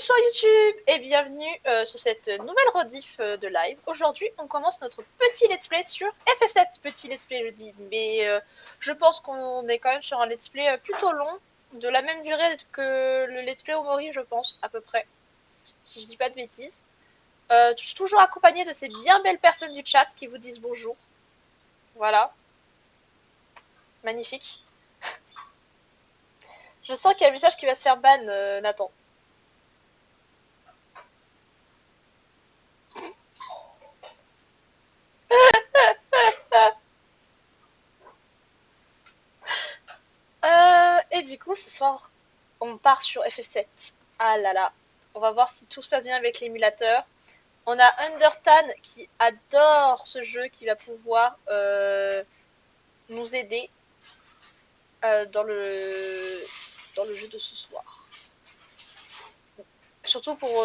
Bonsoir YouTube et bienvenue sur cette nouvelle rediff de live. Aujourd'hui on commence notre petit let's play sur FF7. Petit let's play je dis, mais je pense qu'on est quand même sur un let's play plutôt long, de la même durée que le let's play Omori je pense, à peu près, si je dis pas de bêtises. Je suis toujours accompagnée de ces bien belles personnes du chat qui vous disent bonjour. Voilà. Magnifique. Je sens qu'il y a un message qui va se faire ban, Nathan. Et du coup, ce soir, on part sur FF7. Ah là là. On va voir si tout se passe bien avec l'émulateur. On a Undertan qui adore ce jeu, qui va pouvoir nous aider dans le jeu de ce soir. Surtout pour...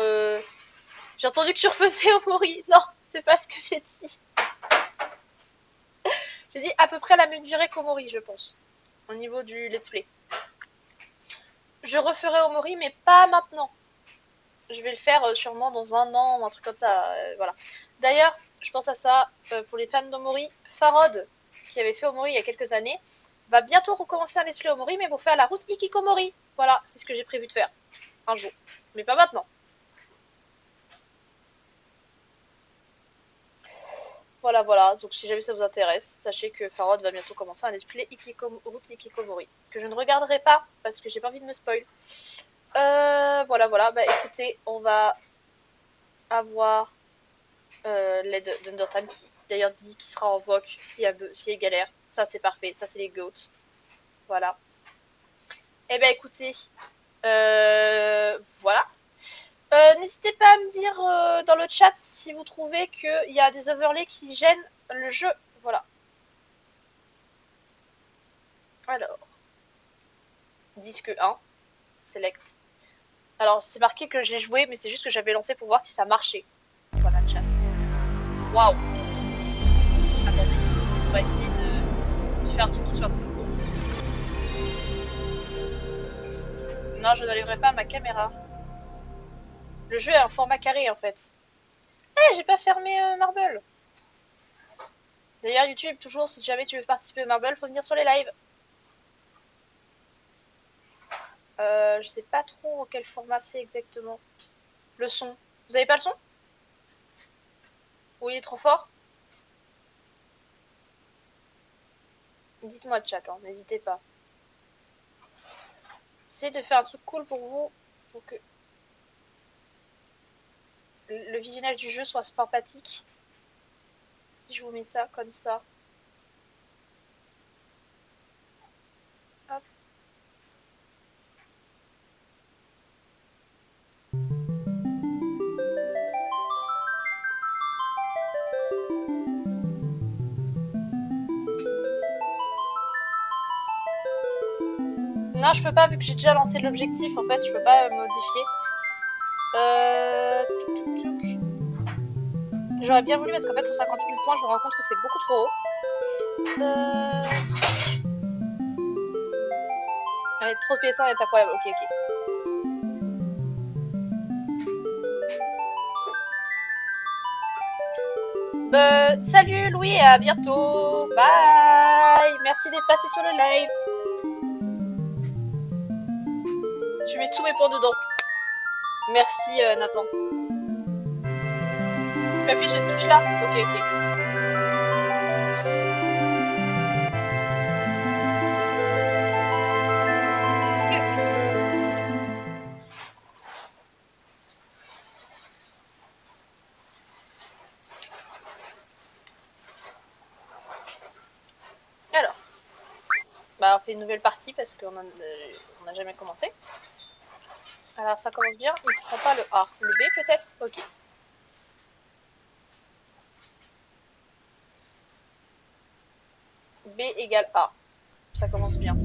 J'ai entendu que tu refaisais Omori. Non, c'est pas ce que j'ai dit. J'ai dit à peu près la même durée qu'Omori, je pense. Au niveau du let's play. Je referai Omori, mais pas maintenant. Je vais le faire sûrement dans un an ou un truc comme ça. Voilà. D'ailleurs, je pense à ça pour les fans d'Omori. Farod, qui avait fait Omori il y a quelques années, va bientôt recommencer un let's play Omori, mais pour faire la route Ikikomori. Voilà, c'est ce que j'ai prévu de faire. Un jour. Mais pas maintenant. Voilà, voilà. Donc si jamais ça vous intéresse, sachez que Farod va bientôt commencer un let's play route Ikikomori. Que je ne regarderai pas, parce que j'ai pas envie de me spoil. Voilà, voilà. Bah écoutez, on va avoir l'aide d'Undertan qui d'ailleurs dit qu'il sera en voc s'il y a galère. Ça c'est parfait, ça c'est les goats. Voilà. Et ben écoutez, voilà. N'hésitez pas à me dire dans le chat si vous trouvez qu'il y a des overlays qui gênent le jeu. Voilà. Alors. Disque 1. Select. Alors c'est marqué que j'ai joué, mais c'est juste que j'avais lancé pour voir si ça marchait. Voilà le chat. Waouh. Attendez. On va essayer de faire un truc qui soit plus court. Non, je n'enlèverai pas ma caméra. Le jeu est en format carré en fait. Eh, j'ai pas fermé Marble. D'ailleurs, YouTube, toujours, si jamais tu veux participer au Marble, faut venir sur les lives. Je sais pas trop quel format c'est exactement. Le son. Vous avez pas le son? Oui, il est trop fort? Dites-moi le chat, hein, n'hésitez pas. Essayez de faire un truc cool pour vous, pour que le visionnage du jeu soit sympathique. Si je vous mets ça comme ça. Hop. Non, je peux pas vu que j'ai déjà lancé l'objectif, en fait, je peux pas modifier. J'aurais bien voulu parce qu'en fait sur 58 000 points je me rends compte que c'est beaucoup trop haut. Allez, trop de PS1 est incroyable, ok. Salut Louis et à bientôt. Bye. Merci d'être passé sur le live. Je mets tous mes points dedans. Merci Nathan. Tu m'appuies sur une touche là? Ok. Alors, bah on fait une nouvelle partie parce qu'on n'a jamais commencé. Alors ça commence bien, il prend pas le A. Le B peut-être? Ok. B égale A. Ça commence bien.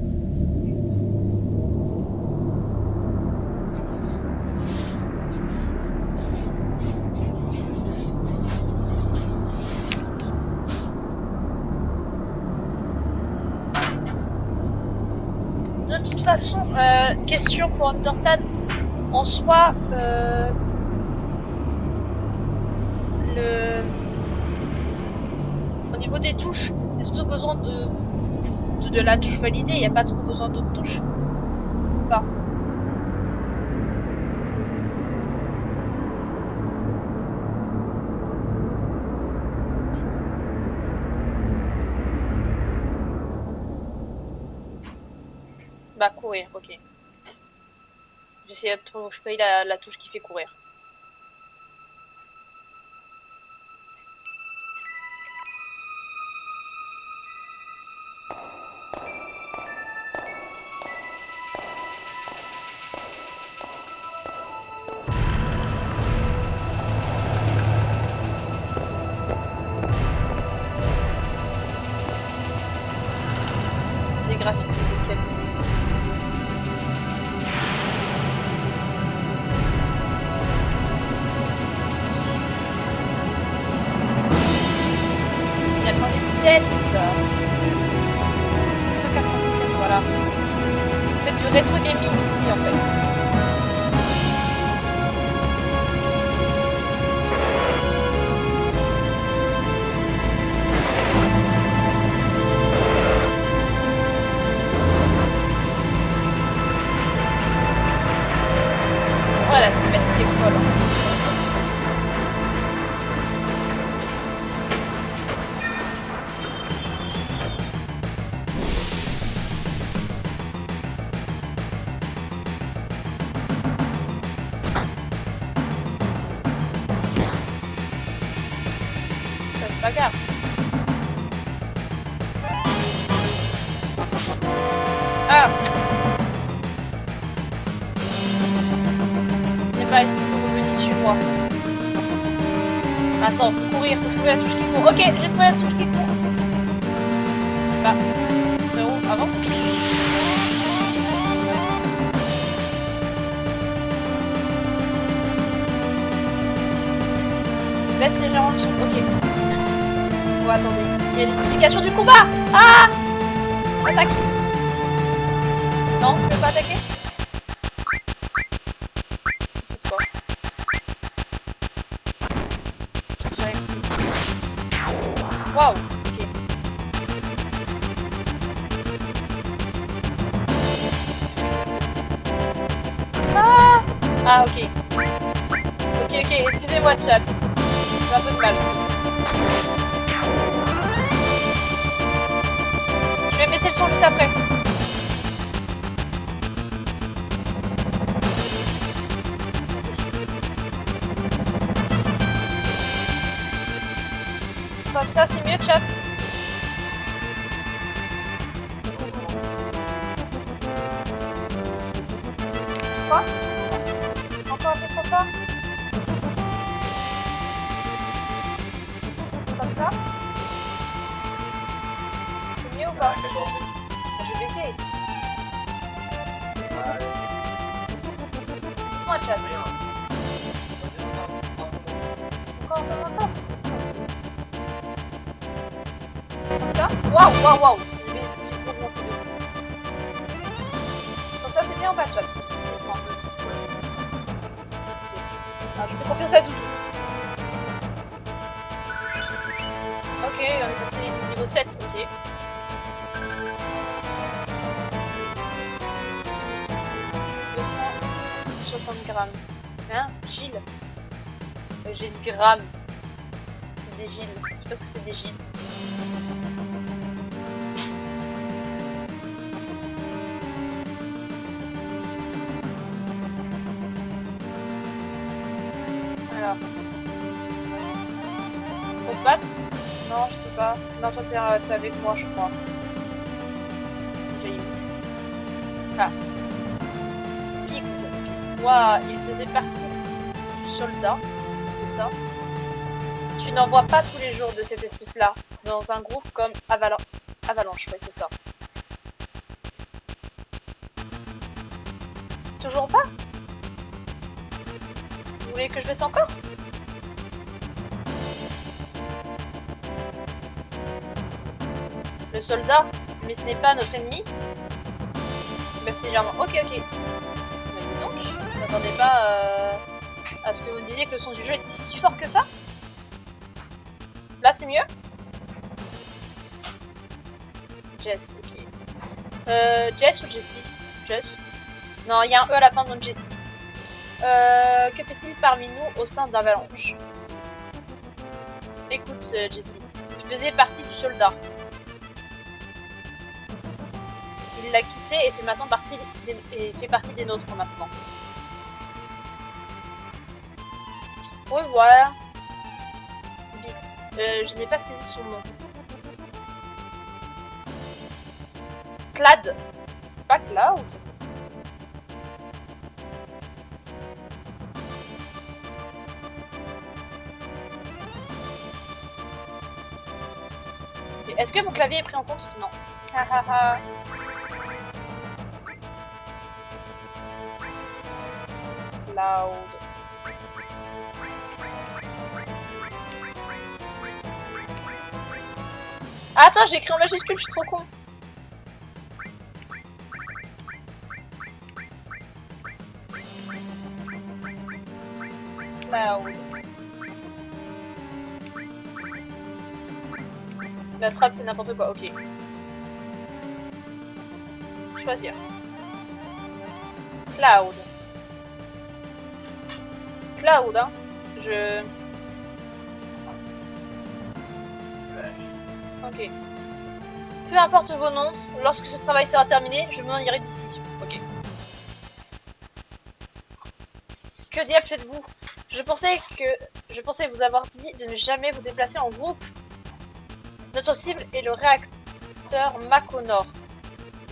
De toute façon, question pour Undertan. en soi, au niveau des touches, c'est surtout besoin de la touche validée, il n'y a pas trop besoin d'autres touches. Pas. Bah courir, ok. J'essaie de trouver la touche qui fait courir. Des graphismes de qualité. Il y a 97. 197, voilà. Vous faites du rétro gaming ici en fait. Voilà, la cinématique est folle. Ça, c'est pas grave. Ah! Pas ici pour revenir sur moi. Attends, faut courir, faut trouver la touche qui court. Ok, j'ai trouvé la touche qui court. Bah, frérot, avance. Baisse légèrement le son. Ok. Bon, attendez. Il y a les explications du combat. Ah! Attaque. Non, tu veux pas attaquer? Waouh, ok. Ah, ok. Ok, excusez-moi chat. J'ai un peu de mal. Je vais baisser le son juste après. Comme ça, c'est mieux, chat. Quoi? Encore un peu trop fort? Comme ça? C'est mieux ou pas? Je vais baisser. Dites-moi, chat. Encore un peu moins fort. Comme ça? Waouh! Mais j'ai augmenté de fou. Comme ça, c'est bien ou pas, chat? Ah, je fais confiance à Doudou. Ok, on est passé au niveau 7, ok. « 260 grammes. Hein? Gilles? J'ai dit grammes. C'est des Gilles. Je sais pas ce que c'est des Gilles. Alors. On se bat? Non, je sais pas. Non, toi t'es avec moi, je crois. J'ai eu. Ah. Pigs. Waouh, il faisait partie du soldat. C'est ça. Tu n'en vois pas tous les jours de cette espèce-là. Dans un groupe comme Avalanche, ouais, c'est ça. Toujours pas? Vous voulez que je fasse encore? Le soldat? Mais ce n'est pas notre ennemi? Bah si, légèrement. Ok. Bah dis donc, m'attendais pas à ce que vous me disiez que le son du jeu était si fort que ça. Là, c'est mieux? Jess, ok. Jess ou Jessie? Jess? Non, il y a un E à la fin de Jessie. Que fait-il parmi nous au sein d'Avalanche? Écoute, Jessie, je faisais partie du soldat. Il l'a quitté et fait maintenant partie des nôtres maintenant. Oui, voilà. Bix. Je n'ai pas saisi son nom. Clad. C'est pas Cloud? Est-ce que mon clavier est pris en compte? Non. Hahaha. Cloud. Ah, attends, j'ai écrit en majuscule, je suis trop con. Cloud. La trad c'est n'importe quoi, ok. Choisir. Cloud. Cloud, hein. Ok. Peu importe vos noms, lorsque ce travail sera terminé, je m'en irai d'ici. Ok. Que diable faites-vous? Je pensais vous avoir dit de ne jamais vous déplacer en groupe. Notre cible est le réacteur Mako Nord.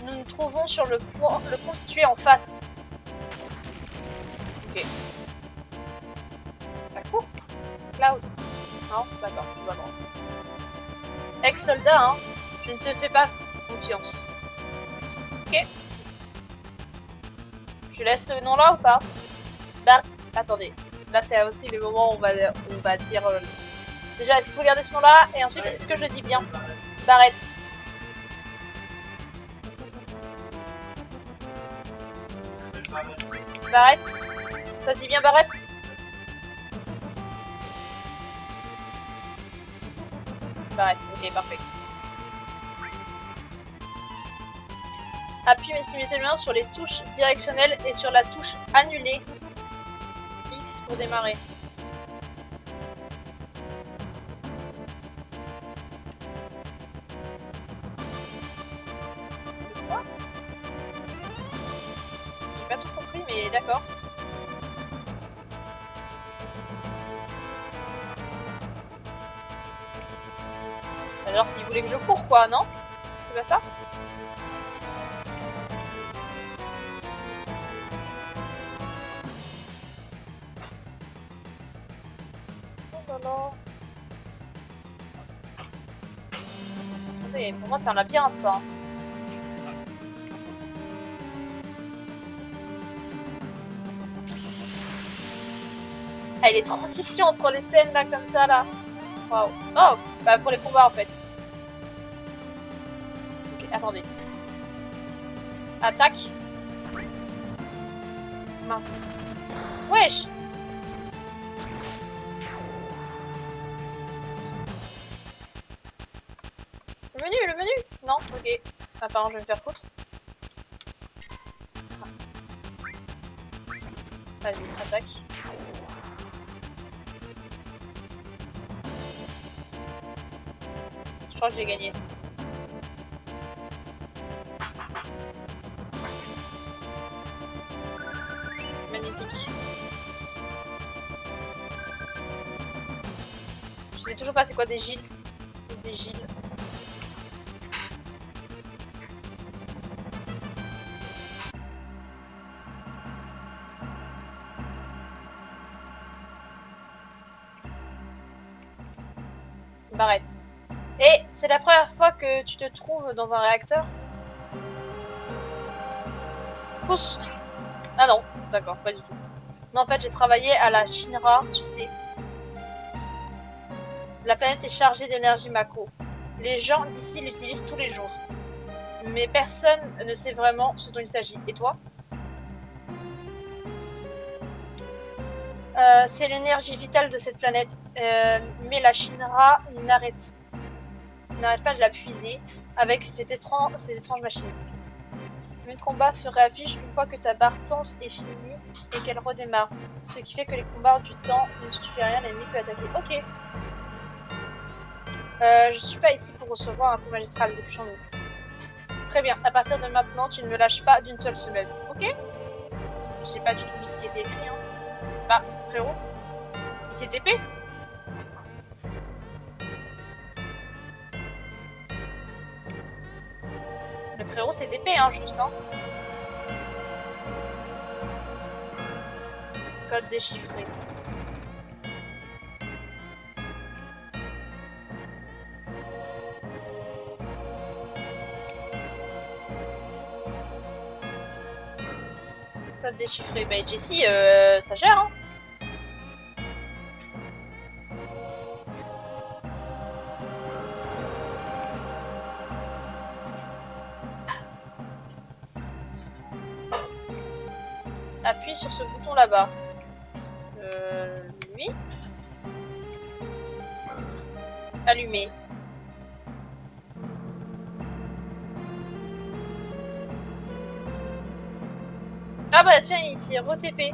Nous nous trouvons sur le pont situé en face. Ok. La cour? Cloud? Non, d'accord, tu vas loin. Ex-soldat, hein. Je ne te fais pas confiance. Ok. Je laisse ce nom-là ou pas? Bah, attendez. Là, c'est aussi le moment où on va dire... Déjà, est-ce qu'il faut garder ce nom-là? Et ensuite, est-ce que je dis bien? Barrett. Barrett? Ça se dit bien Barrett? Barrett, ok, parfait. Appuie simultanément sur les touches directionnelles et sur la touche annulée X pour démarrer. Quoi? J'ai pas tout compris, mais d'accord. Alors s'il voulait que je cours quoi, non? C'est pas ça? Oh là là. Attendez, pour moi c'est un labyrinthe ça. Ah, et les transitions entre les scènes là comme ça là. Waouh. Oh, bah pour les combats en fait. Ok, attendez. Attaque. Mince. Wesh. Le menu. Non, ok. Apparemment je vais me faire foutre. Vas-y, attaque. Je crois que j'ai gagné. Magnifique. Je sais toujours pas c'est quoi des gilles. Des gilles. Barrett. Et c'est la première fois que tu te trouves dans un réacteur? Pousse. Ah non, d'accord, pas du tout. Non, en fait, j'ai travaillé à la Shinra, tu sais. La planète est chargée d'énergie Mako. Les gens d'ici l'utilisent tous les jours. Mais personne ne sait vraiment ce dont il s'agit. Et toi? C'est l'énergie vitale de cette planète. Mais la Shinra n'arrête pas de la puiser avec ces étranges machines. Le combat se réaffiche une fois que ta barre tense est finie et qu'elle redémarre. Ce qui fait que les combats du temps ne suffit à rien, l'ennemi peut attaquer. Ok. Je suis pas ici pour recevoir un coup magistral, dépêchons-nous. Très bien, à partir de maintenant, tu ne me lâches pas d'une seule semelle. Ok. J'ai pas du tout lu ce qui était écrit. Hein. Bah, frérot, il s'est TP. Le frérot s'est TP, hein, juste. Hein. Code déchiffré. Code déchiffré. Bah, Jessie, ça gère, hein. Appuie sur ce bouton là-bas. Lui. Allumé. Ah bah tiens, il s'est re-TP.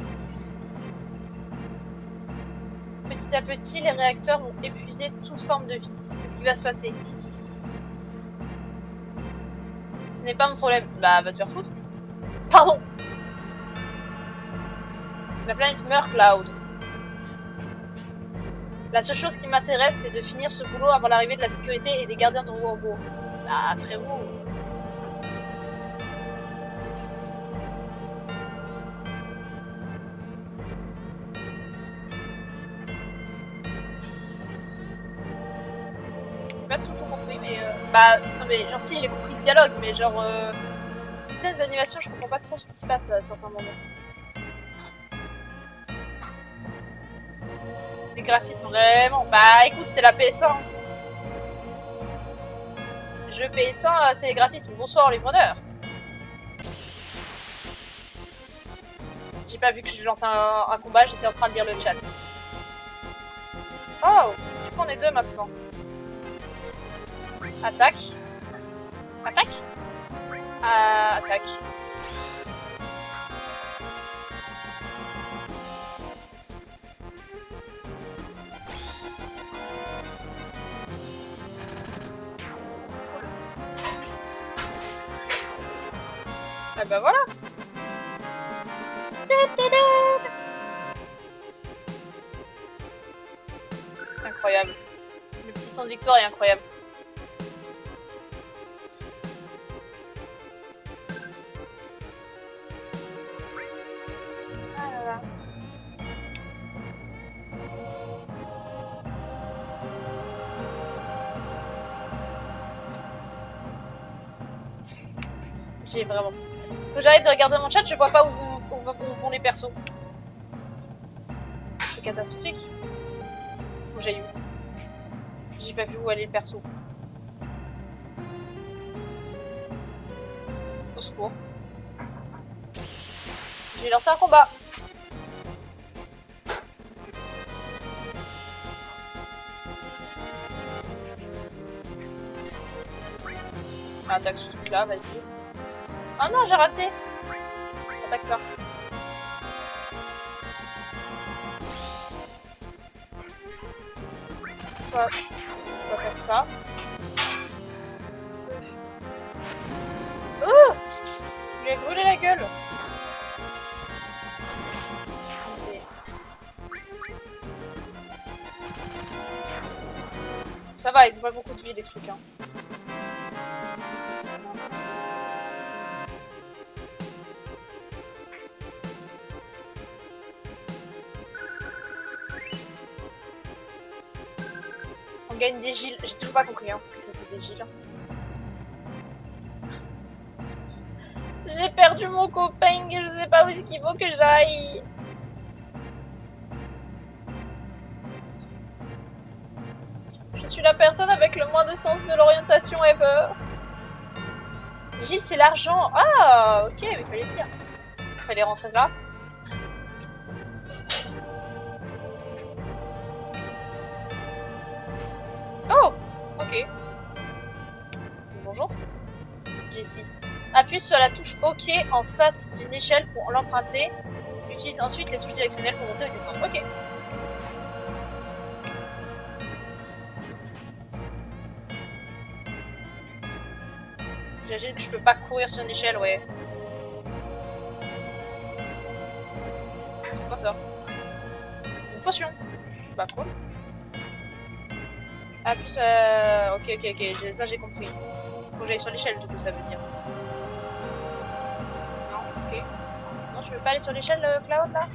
Petit à petit, les réacteurs vont épuiser toute forme de vie. C'est ce qui va se passer. Ce n'est pas mon problème. Bah, va te faire foutre. Pardon. La planète meurt, Cloud. La seule chose qui m'intéresse, c'est de finir ce boulot avant l'arrivée de la sécurité et des gardiens de robots. Bah, frérot. J'ai pas tout compris, mais bah, non mais genre si, j'ai compris le dialogue, mais genre certaines animations, je comprends pas trop ce qui se passe à certains moments. Les graphismes vraiment. Bah écoute, c'est la PS1. Jeu PS1, c'est les graphismes. Bonsoir les bonheurs. J'ai pas vu que je lançais un combat, j'étais en train de lire le chat. Oh, je prends les deux maintenant. Attaque. Attaque. Attaque. Ah bah voilà. Incroyable. Le petit son de victoire est incroyable. Ah là là. J'ai vraiment... Faut que j'arrête de regarder mon chat, je vois pas où vont les persos. C'est catastrophique. Où j'ai eu. J'ai pas vu où aller le perso. Au secours. J'ai lancé un combat. Attaque ce truc là, vas-y. Ah non, j'ai raté. Attaque ça. Toi, t'attaques ça. Oh! Je lui ai brûlé la gueule. Okay. Ça va, ils ont pas beaucoup de vie les trucs. Hein. On gagne des Gilles. J'ai toujours pas compris hein, ce que c'était des Gilles. J'ai perdu mon copain, je sais pas où est-ce qu'il faut que j'aille. Je suis la personne avec le moins de sens de l'orientation ever. Gilles, c'est l'argent. Ah, ok, mais fallait dire. Fallait rentrer là. ici. Appuie sur la touche OK en face d'une échelle pour l'emprunter. Utilise ensuite les touches directionnelles pour monter ou descendre. Ok. J'imagine que je peux pas courir sur une échelle, ouais. C'est quoi ça? Une potion. Bah cool. Appuie sur la... Ok, ça j'ai compris. Faut que j'aille sur l'échelle, du coup, ça veut dire. Non, ok. Non, je peux pas aller sur l'échelle, Cloud, là?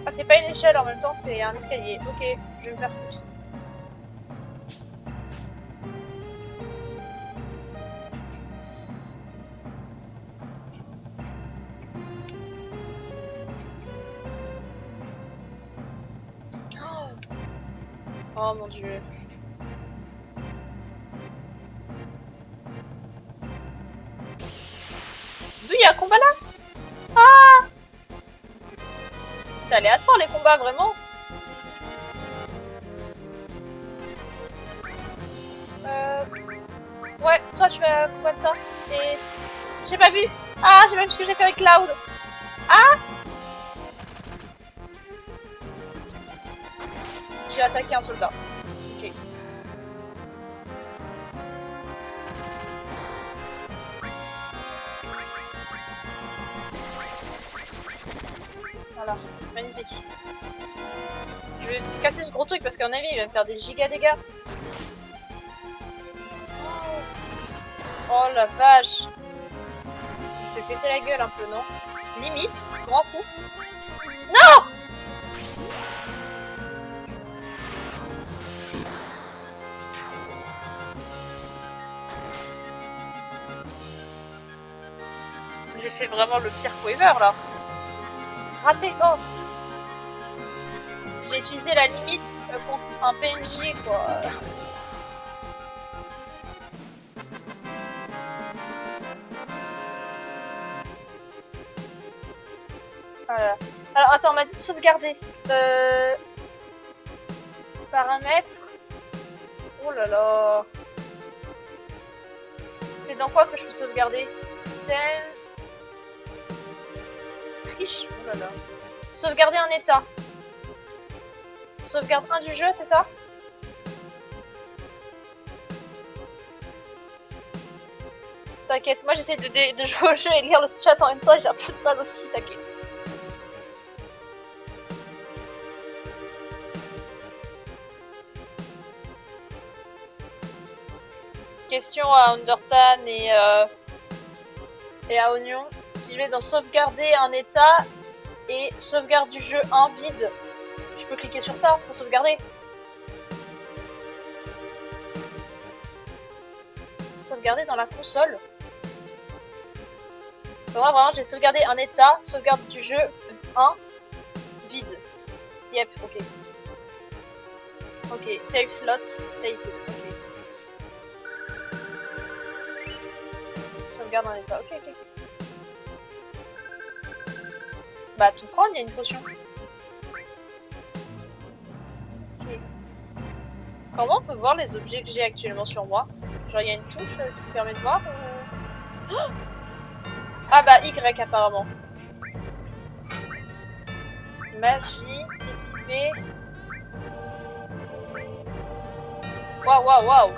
Ah, c'est pas une échelle, en même temps, c'est un escalier. Ok, je vais me faire foutre. Oh mon dieu. D'où il y a un combat là? Ah! C'est aléatoire les combats, vraiment? Ouais, toi tu vas combattre ça. Et... J'ai pas vu! Ah, j'ai pas vu ce que j'ai fait avec Cloud! Ah! J'ai attaqué un soldat. Ok. Voilà, magnifique. Je vais casser ce gros truc parce qu'à mon avis il va me faire des giga dégâts. Oh la vache! Je vais péter la gueule un peu, non? Limite, grand coup. Non! J'ai fait vraiment le pire coup ever là. Raté, oh! J'ai utilisé la limite contre un PNJ quoi. Voilà. Alors attends, on m'a dit de sauvegarder. Paramètres. Oh là là. C'est dans quoi que je peux sauvegarder? Système. Triche. Oh là là. Sauvegarder un état. Sauvegarde 1 du jeu, c'est ça? T'inquiète, moi j'essaie de jouer au jeu et lire le chat en même temps et j'ai un peu de mal aussi, t'inquiète. Question à Undertale et à Oignon. Si je vais dans sauvegarder un état et sauvegarde du jeu 1 vide, je peux cliquer sur ça pour sauvegarder. Sauvegarder dans la console. Moi vraiment j'ai sauvegardé un état, sauvegarde du jeu 1 vide. Yep, ok. Ok, save slots stated. Ok. Sauvegarde un état. Ok. Bah tout prendre, il y a une potion. Ok. Comment on peut voir les objets que j'ai actuellement sur moi? Genre il y a une touche qui permet de voir ou... Oh, ah bah Y apparemment. Magie, équipée. Waouh.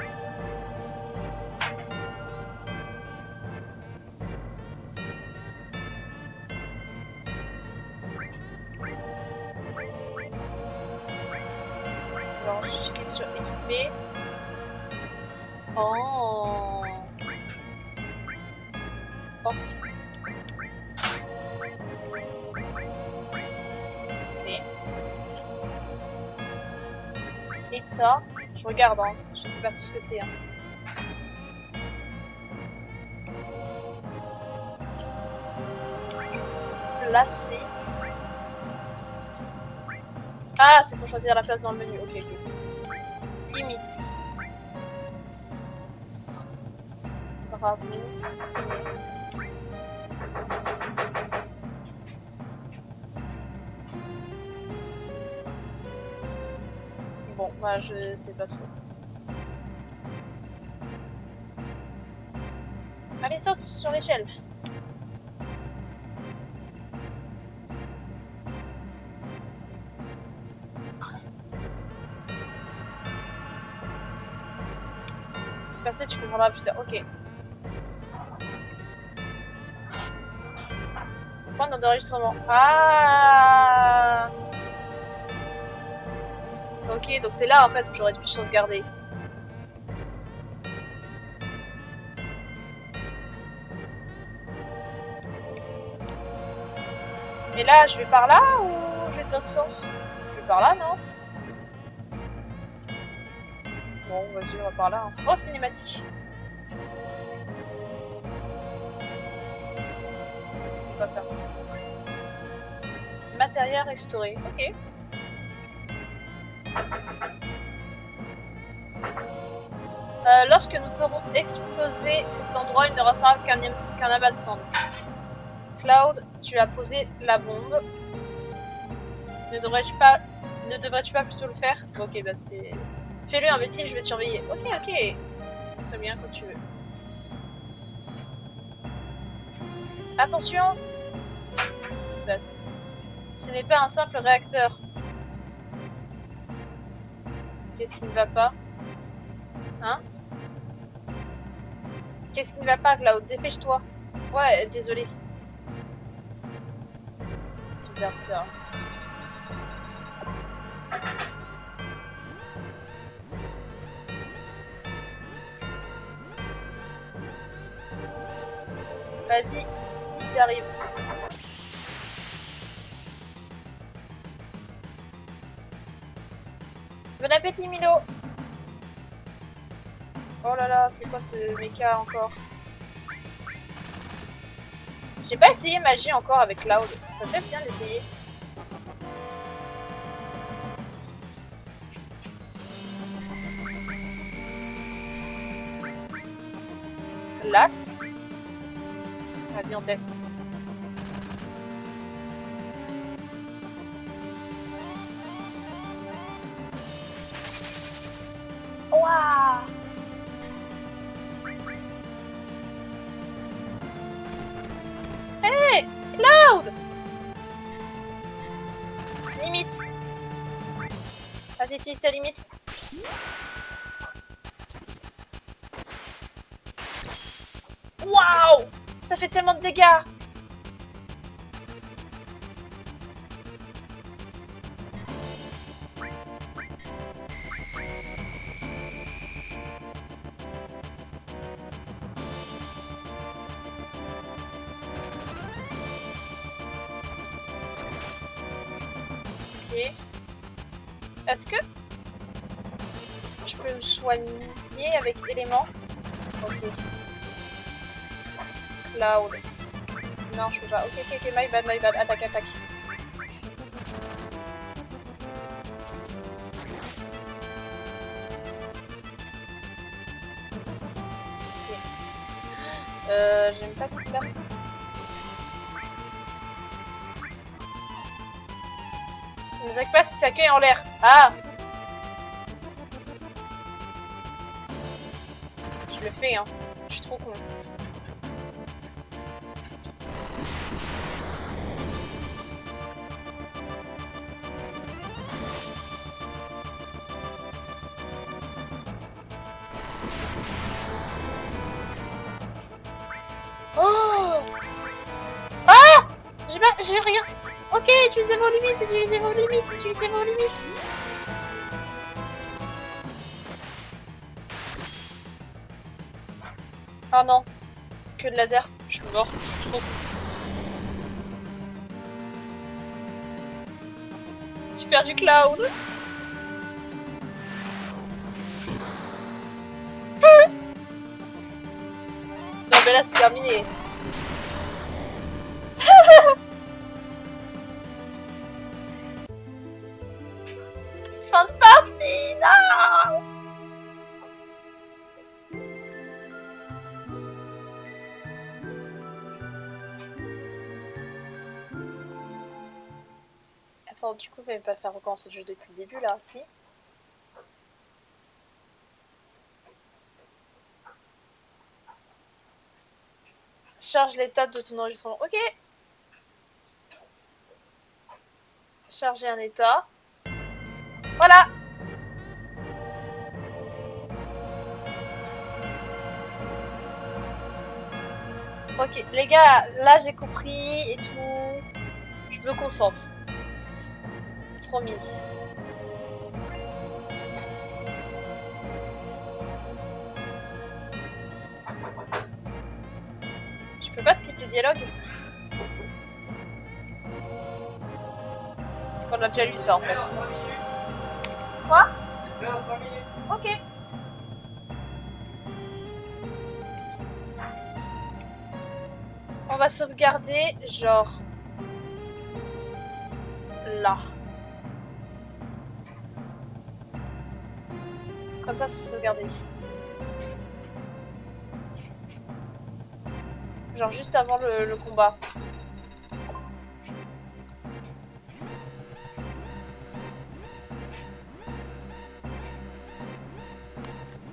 Alors je clique sur équipée. Oh. Office. Ok. État. Je regarde, hein. Je sais pas tout ce que c'est. Hein. Placer. Ah, c'est pour choisir la place dans le menu. Ok. Limite. Bravo. Bon, bah je sais pas trop. saute sur l'échelle. Passer, tu comprendras plus tard. Ok. Point d'enregistrement. Ah. Ok, donc c'est là en fait où j'aurais dû sauvegarder. Et là, je vais par là ou je vais de l'autre sens? Je vais par là, non? Bon, vas-y, on va par là. Hein. Oh, cinématique. C'est quoi ça? Matériel restauré. Ok. Lorsque nous ferons exploser cet endroit, il ne restera qu'un amas de cendres. Cloud, tu as posé la bombe. Ne devrais-tu pas plutôt le faire? Ok, bah c'était... Fais-le, imbécile, je vais te surveiller. Ok, ok. Très bien, comme tu veux. Attention! Qu'est-ce qui se passe? Ce n'est pas un simple réacteur. Qu'est-ce qui ne va pas? Hein? Qu'est-ce qui ne va pas, Cloud? Dépêche-toi. Ouais, désolé. Bizarre, bizarre. Vas-y, ils arrivent. Bon appétit, Milo! Oh là là, c'est quoi ce mecha encore? J'ai pas essayé magie encore avec Cloud. Ça serait peut-être bien d'essayer. Las. Vas-y, on teste. Ouah! Hey! Cloud! Limite. Vas-y, utilise ta limite. Waouh! Ça fait tellement de dégâts! Ok. Est-ce que je peux me soigner avec éléments? Ok. Cloud. Non, je peux pas. Ok, ok, ok, my bad, my bad. Attaque, attaque. Ok. J'aime pas ce qui se passe. Ne attaque pas si ça cueille en l'air. Ah! Je le fais, hein. Je suis trop con. Oh! Ah! J'ai rien. Ok, utilisez vos limites, utilisez vos limites, utilisez vos limites. Oh non. Que de laser. Je suis mort. Je suis trop con. J'ai perdu Cloud. Non mais là c'est terminé. Fin de partie. Non. Attends, du coup, il va pas faire recommencer le jeu depuis le début là, si? Charge l'état de ton enregistrement. Ok. Charger un état. Voilà. Ok, les gars, là j'ai compris et tout. Je me concentre. Promis. Je peux pas skip les dialogues? Parce qu'on a déjà lu ça en fait. Quoi? Ok. On va sauvegarder genre là. Comme ça, c'est sauvegardé. Genre juste avant le combat.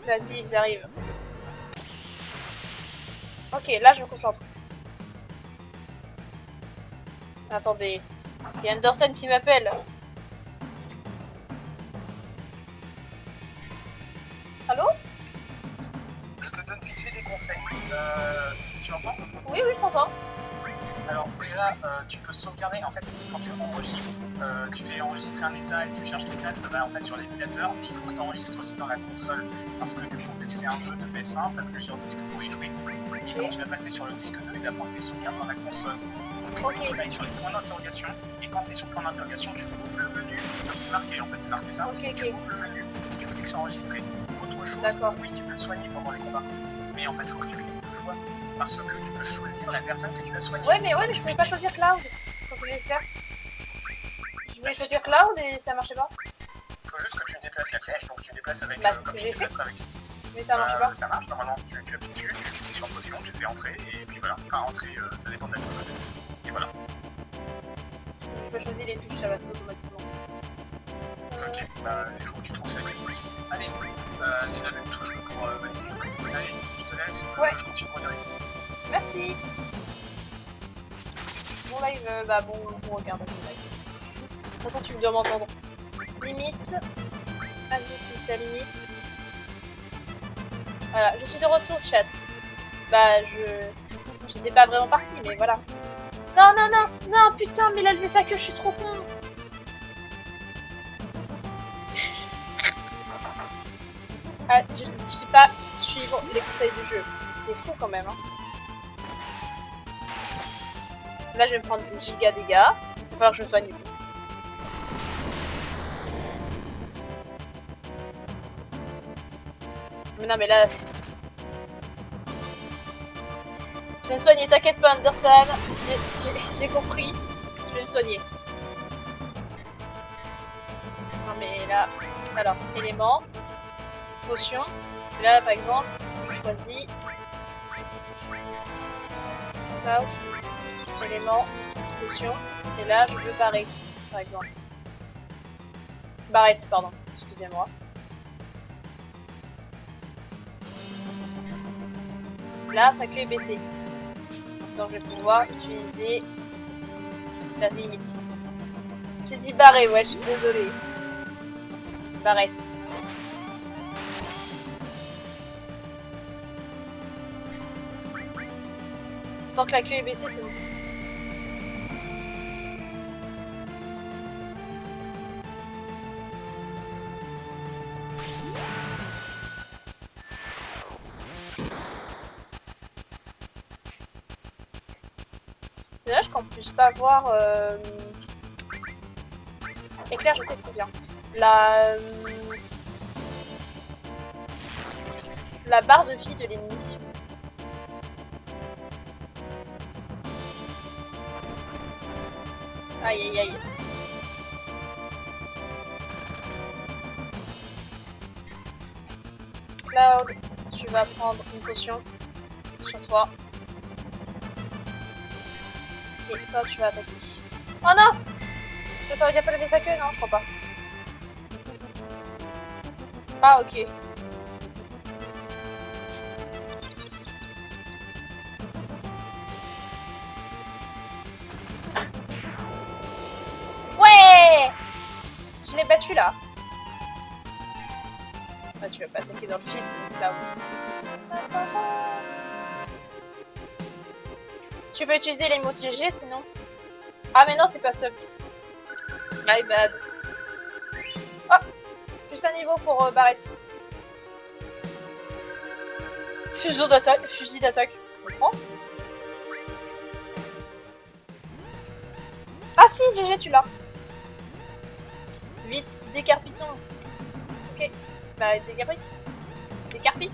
Vas-y, ils arrivent. Ok, là je me concentre. Attendez. Il y a Underton qui m'appelle. Allô? Je te donne vite fait des conseils. Tu m'entends? Oui, je t'entends. Alors déjà, tu peux sauvegarder, en fait, quand tu enregistres, tu fais enregistrer un état et tu cherches l'état, ça va en fait sur l'émulateur, mais il faut que tu enregistres aussi dans la console, parce que du coup, vu que c'est un jeu de PS1, tu as plusieurs disques pour y jouer, et quand tu vas passer sur le disque 2, il va prendre tes sauvegardes dans la console. Donc il faut que tu ailles sur les points d'interrogation, et quand tu es sur point d'interrogation, tu ouvres le menu, comme c'est marqué en fait, c'est marqué ça, tu ouvres le menu, et tu cliques sur enregistrer. Autre chose, oui, tu peux le soigner pendant les combats, mais en fait, il faut que tu cliques 2 fois. Parce que tu peux choisir la personne que tu vas soigner. Ouais, mais je pouvais pas choisir Cloud quand je voulais le faire. Je voulais choisir Cloud et ça marchait pas. Faut juste que tu déplaces la flèche, donc tu déplaces avec. Bah, comme tu déplaces avec. Mais ça marche pas. Ça marche, normalement, tu appuies dessus, tu cliques sur potion, tu fais entrer, et puis voilà. Enfin, entrer, ça dépend de la touche. Et voilà. Je peux choisir les touches, ça va automatiquement. Ok, bah, il faut que tu trouves ça avec les pouces. Allez, c'est la même touche pour valider. Allez, je te laisse, ouais. Je continue à regarder. Merci. Bon live, bah bon regarde mon live. De toute façon tu dois m'entendre. Limite. Vas-y, utilise ta limite. Voilà, je suis de retour chat. Bah j'étais pas vraiment partie, mais voilà. Non, putain, mais il a levé sa queue, je suis trop con. Ah, je sais pas suivre les conseils du jeu. C'est fou quand même, hein. Là, je vais me prendre des giga dégâts. Il va falloir que je me soigne. Mais non, mais là... Je vais me soigner, t'inquiète pas, Undertale. J'ai compris. Je vais me soigner. Non, mais là... Alors, éléments. Potion. Et là, par exemple, je choisis... Cloud. Élément, potion, et là je veux barrer, par exemple. Barrette, pardon, excusez-moi. Là, sa queue est baissée. Donc je vais pouvoir utiliser la limite. J'ai dit barrer, ouais, je suis désolée. Barrette. Tant que la queue est baissée, c'est bon. C'est dommage qu'on puisse pas voir éclair jeté scission. La barre de vie de l'ennemi. Aïe aïe aïe. Cloud, tu vas prendre une potion sur toi. Et toi, tu vas attaquer. Oh non! T'aurais déjà pas levé sa queue? Non, je crois pas. Ah, ok. Je l'ai battu là. Ah, tu vas pas attaquer dans le vide, là où. Tu peux utiliser les mots GG sinon. Ah, mais non, t'es pas sub. My bad. Oh, juste un niveau pour Barrett. Fusil d'attaque. Je prends. Ah si, GG, tu l'as. Vite, décarpisson. Ok. Bah, décarpis.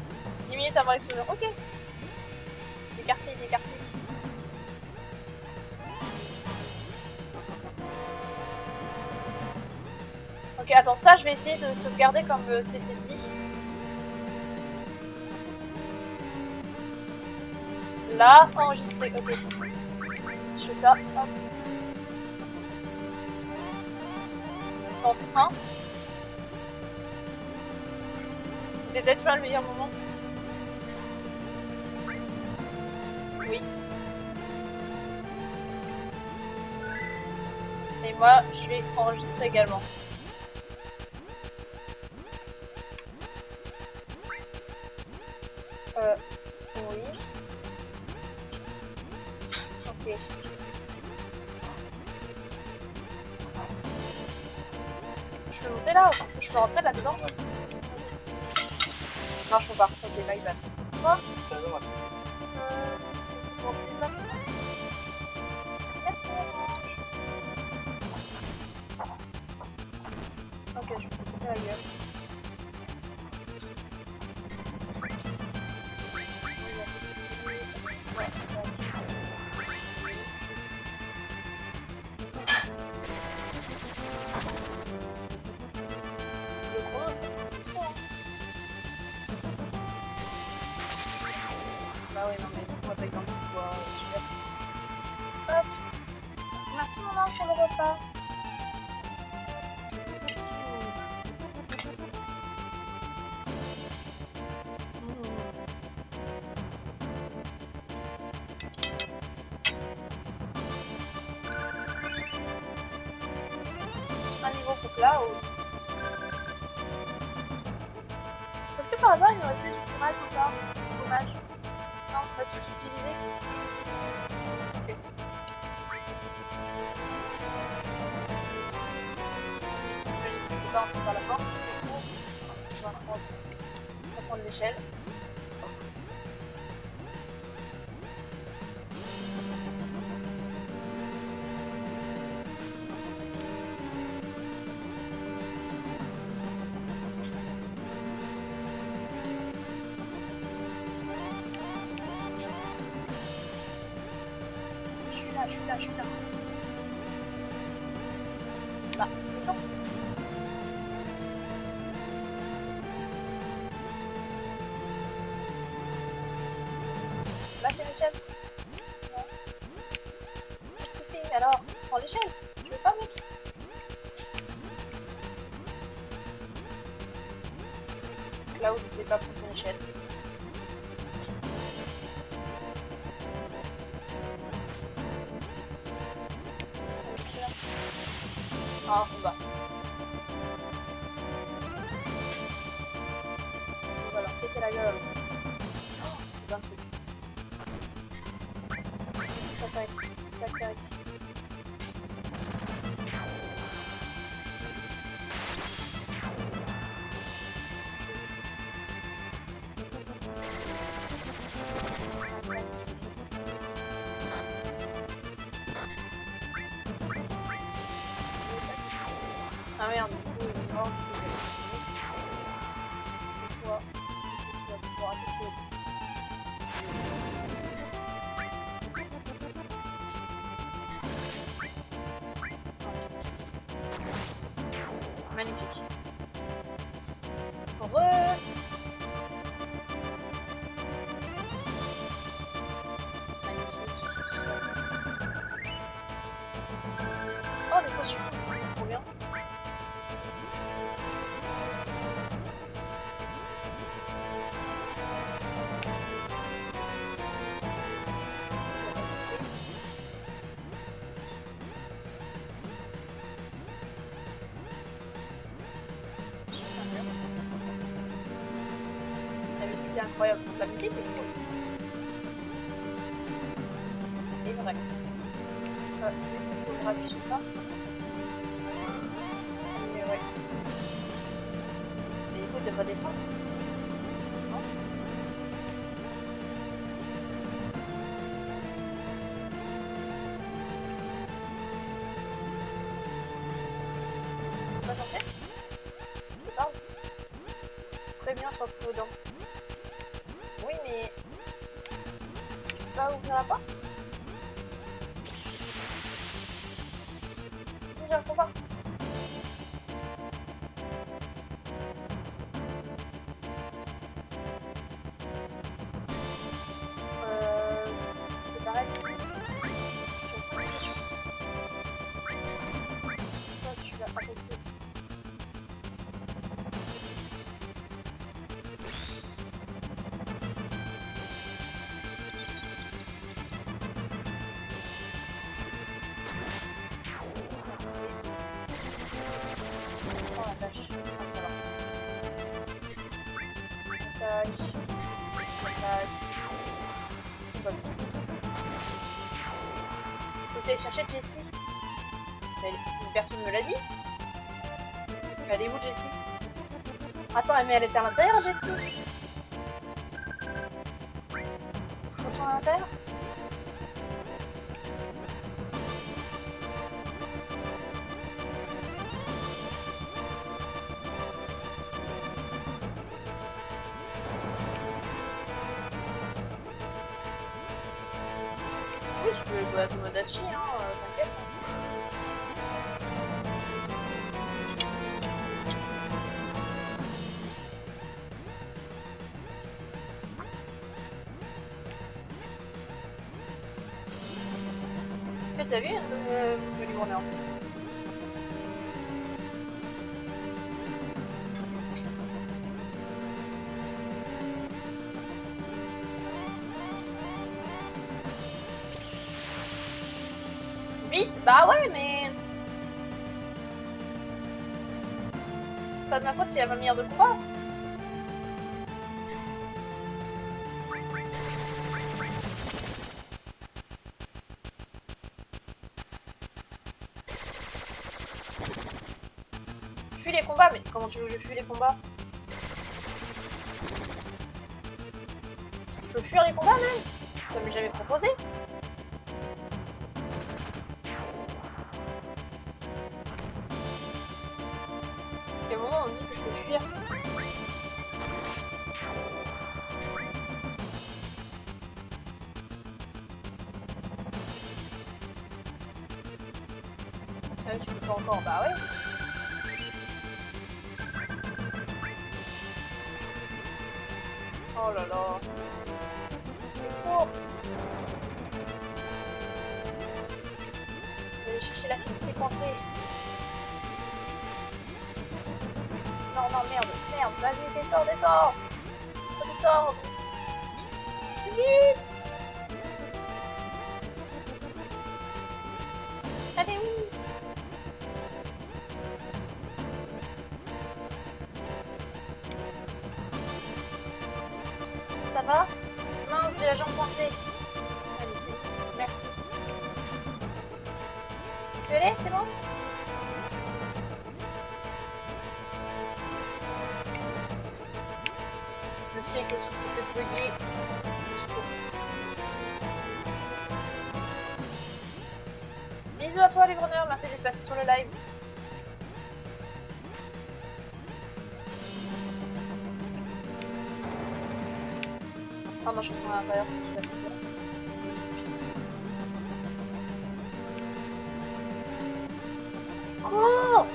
10 minutes avant l'explosion. Ok. Décarpis. Ok, attends, ça, je vais essayer de sauvegarder comme c'était dit. Là, enregistrer. Ok. Si je fais ça, hop. Vente 1. C'était peut-être pas le meilleur moment. Oui. Et moi, je vais enregistrer également. Oui. Ok. Je peux monter là? Je peux rentrer là-dedans? Non, je peux pas. Ok, my bad. Quoi? Merci, Orange. Ok, je vais te péter la gueule. Ouais, le chrono, ça c'était tout fort. Bah ouais, non, mais on attaque dans le toit, Hop. Merci mon ange pour le repas. Juste un niveau pour là ou... Est-ce que par hasard il nous restait du fromage ou pas? Dommage. Non, on a tous utilisé. Ok. Je peux pas rentrer par la porte. On va prendre l'échelle. Je suis là. Là, descends. Là, c'est l'échelle. Qu'est-ce que tu fais alors? Prends l'échelle. Tu veux pas, mec? Là où je ne pouvais pas prendre son échelle. Ah, on va. On va leur péter la gueule. Oh, c'est plein de trucs. Tac. Ah merde, du coup, il est mort. Et toi, tu vas pouvoir attaquer. Magnifique. Magnifique, tout ça. Oh, des potions. Trop bien. musique est incroyable. La musique est cool. Et vrai. Il faut appuyer sur ça. Mais ouais. Mais écoute, il devrait descendre. Non. Pas sorcier? Je parle. C'est très bien, sois prudent. Oui, mais... Tu peux pas ouvrir la porte? Je ne comprends pas. C'est pareil. Toi, tu vas attaquer. Oh la vache. Ah, ça va. Attaque. Attaque. Bon. Faut aller chercher Jessie. Mais personne me l'a dit. Elle est où Jessie? Attends, mais elle était à l'intérieur Jessie. Faut retourner à l'intérieur. Oui, je peux jouer à Tomodachi, hein, t'inquiète. Mais t'as vu une jolie journée en fait. Vite, bah ouais, mais... Pas de ma faute s'il y a 20 milliards de combat. Je fuis les combats, mais comment tu veux que je fuis les combats? Je peux fuir les combats même? Ça m'est jamais proposé. À un moment on dit que je peux fuir. Ah, tu peux pas encore, bah ouais. Oh là là. Cours. Je vais aller chercher la fille séquencée. Non, non, merde, merde, vas-y, descends, descends. Descends. Vite. Allez, où? Ça va? Mince, j'ai la jambe coincée. Allez, c'est bon. Merci. Tu veux aller? C'est bon? Je sais que le truc fait que bugger. Bisous à toi, livreur. Merci d'être passé sur le live. Oh non, je suis retournée à l'intérieur. Je vais passer. Cours!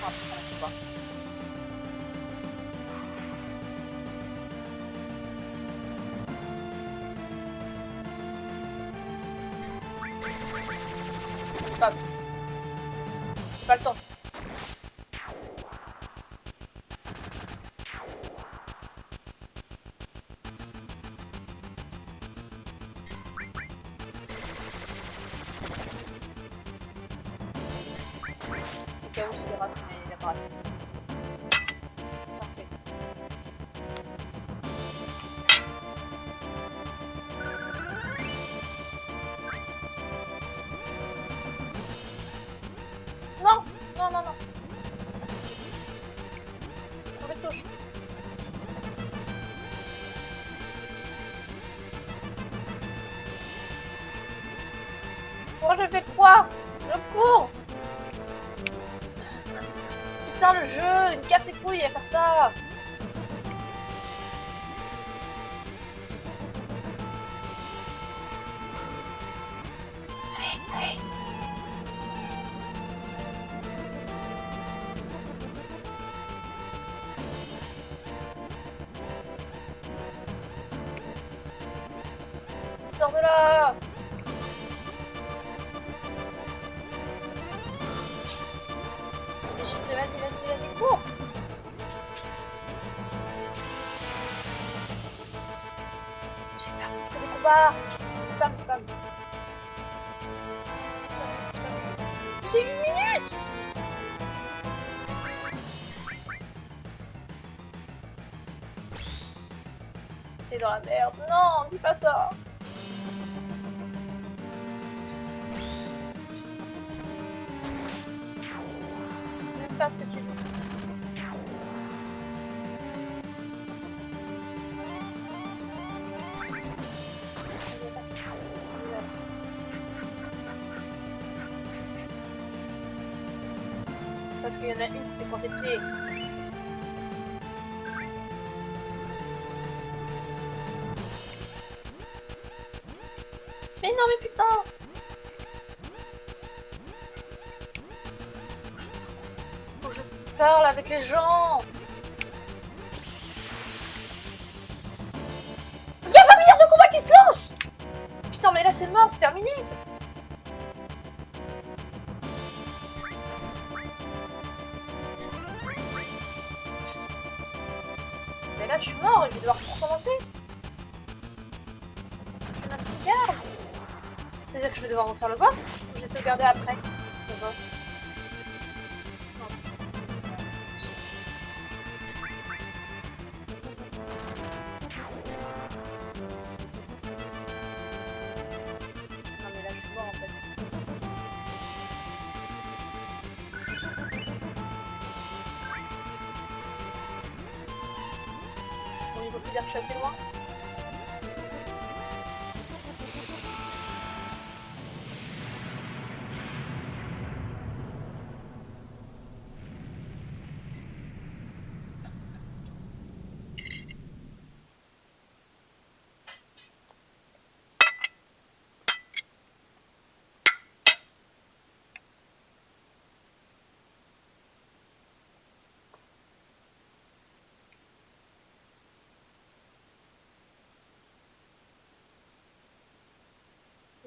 Ah putain, je sais pas. J'ai pas le temps. Au cas où s'il rate, mais il a pas raté. Parfait. non, non, non. Trouver de touche. Moi je fais quoi? Je cours. Putain le jeu, il me casse les couilles à faire ça. Allez, allez. Sors de là. Vas-y, cours. J'ai que ça foutre que des combats. Spam. J'ai 1 minute. C'est dans la merde. Non, dis pas ça. J'aime pas ce que tu dis. Parce qu'il y en a une qui s'est coincée le pied. Mais non, mais putain! Faut que je parle avec les gens! Il y a 20 milliards de combats qui se lancent! Putain, mais là c'est mort, c'est terminé! Mais là je suis mort et je vais devoir tout recommencer! Ma sauvegarde! C'est-à-dire que je vais devoir refaire le boss? Ou je vais sauvegarder après le boss? Non, mais là je suis mort en fait. Bon, il considère que je suis assez loin.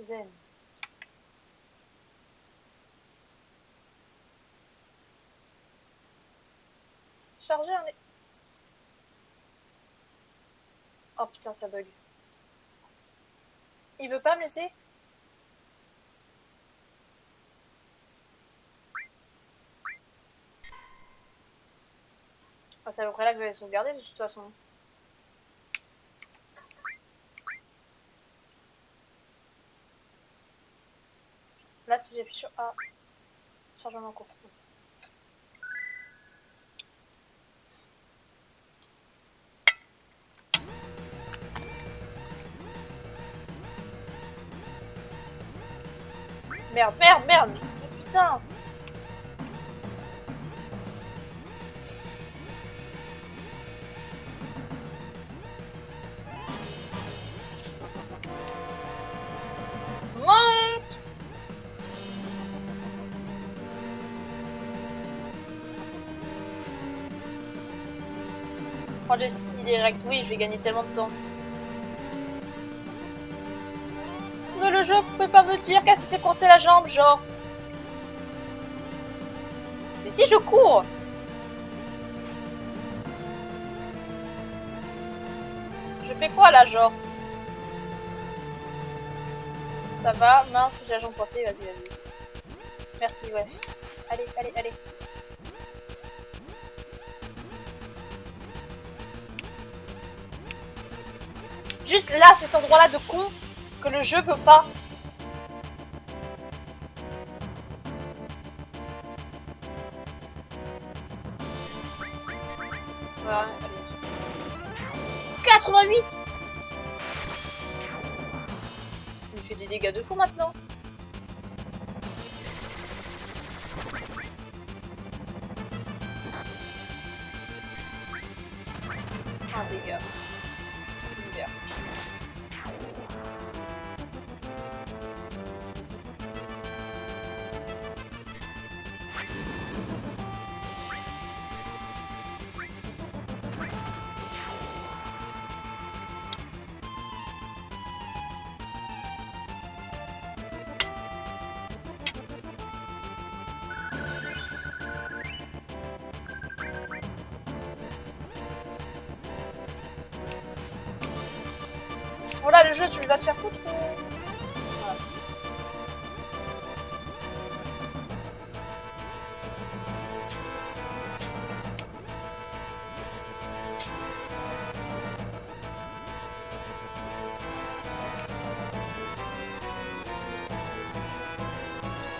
Zen. Charger un... Oh putain, ça bug. Il veut pas me laisser? Oh, c'est à peu près là que je vais sauvegarder de toute façon. Là, si j'appuie sur A, chargement court. Merde, merde, merde! Mais putain! Monte! Oh, j'ai signé direct. Oui, je vais gagner tellement de temps. Mais le jeu pouvait pas me dire qu'elle s'était coincée la jambe, genre. Mais si je cours! Je fais quoi là, genre? Ça va, mince, j'ai la jambe coincée, vas-y, vas-y. Merci, ouais. Allez, allez, allez. Juste là, cet endroit-là de con que le jeu veut pas. Ouais, allez. 88. Il fait des dégâts de fou maintenant. Un dégât. Univers. Voilà, le jeu, tu vas te faire foutre ou... Voilà.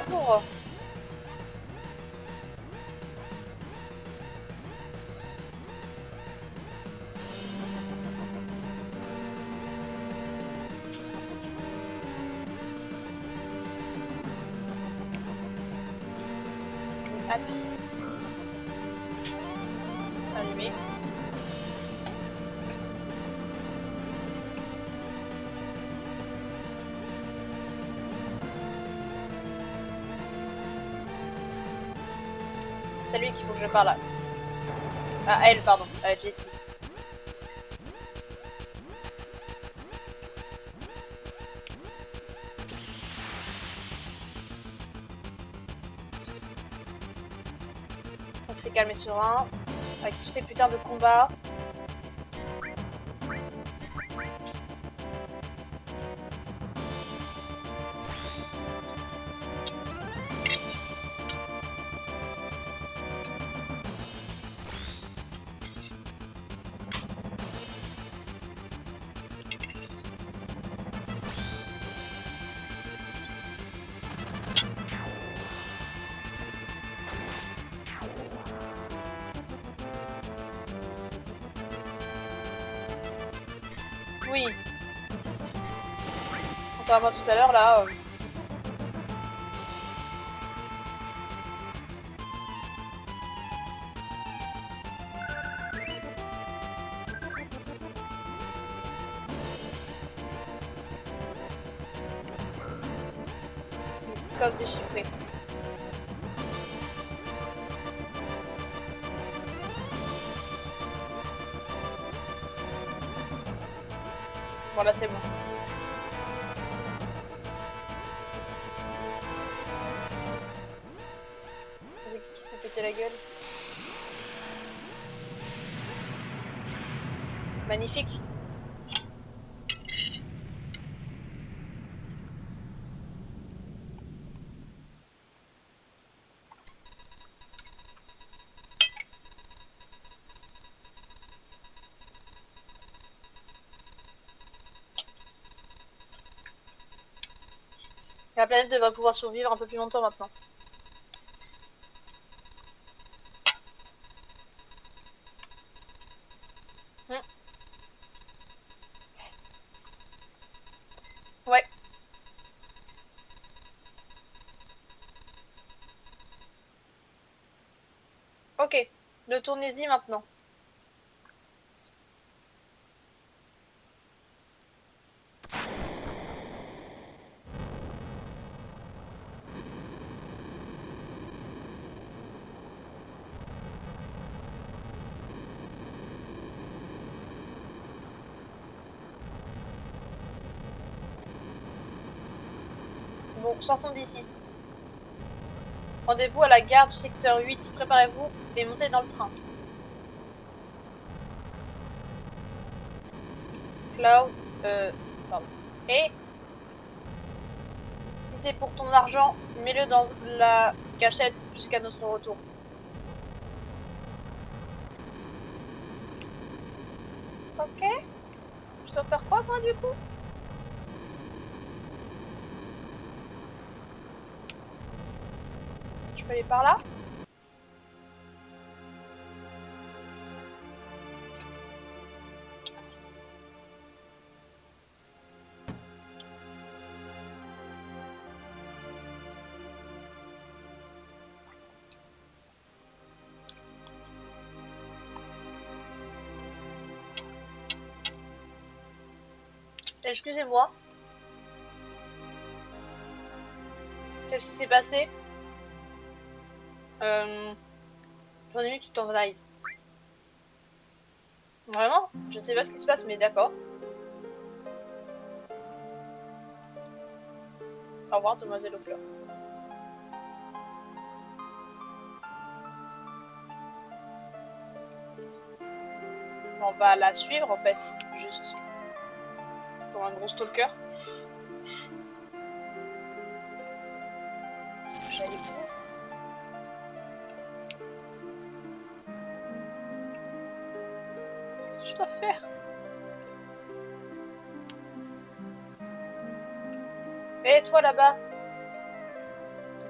Cours. Happy. Allumé. C'est lui qu'il faut que je parle à. À elle, pardon. À Jessie. On s'est calmé sur un. Avec tous ces putains de combats. Oui. Contrairement à tout à l'heure, là... Code déchiffré. Bon, là, c'est bon. C'est qui s'est pété la gueule? Magnifique. La planète devrait pouvoir survivre un peu plus longtemps maintenant. Ouais. Ok. Retournez-y maintenant. Bon, sortons d'ici. Rendez-vous à la gare du secteur 8. Préparez-vous et montez dans le train. Cloud, pardon. Et si c'est pour ton argent, mets-le dans la cachette jusqu'à notre retour. Ok. Je dois faire quoi moi du coup? Je peux aller par là? Excusez-moi. Qu'est-ce qui s'est passé? J'en ai mis, tu t'en ailles. Vraiment? Je ne sais pas ce qui se passe, mais d'accord. Au revoir, demoiselle aux fleurs. On va la suivre en fait, juste. Comme un gros stalker. J'allais où? Qu'est-ce que je dois faire? Et toi là-bas?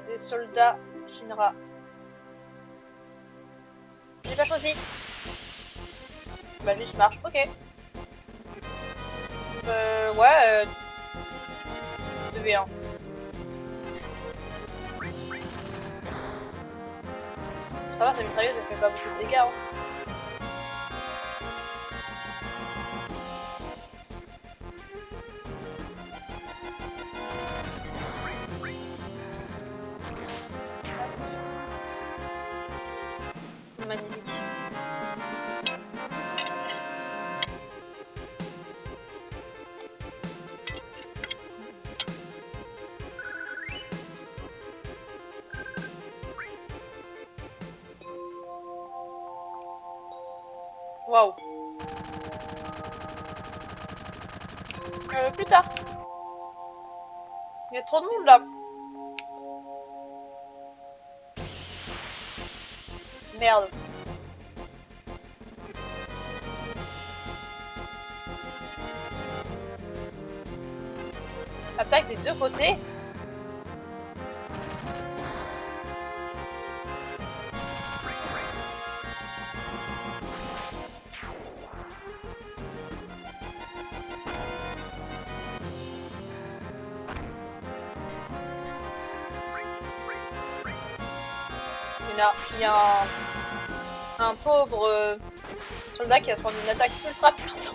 Des soldats Shinra. J'ai pas choisi. Bah juste marche, ok. Ouais. 2v1. Ça va, sa mitrailleuse elle fait pas beaucoup de dégâts. Hein. Magnifique. Waouh. Plus tard. Il y a trop de monde là. Merde. Attaque des deux côtés. Il y a un pauvre soldat qui va se prendre une attaque ultra puissante.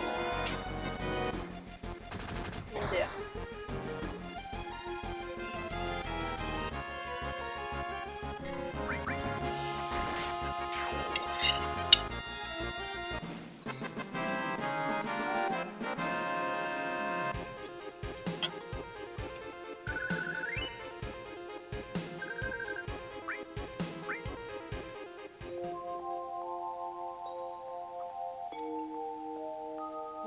MDR.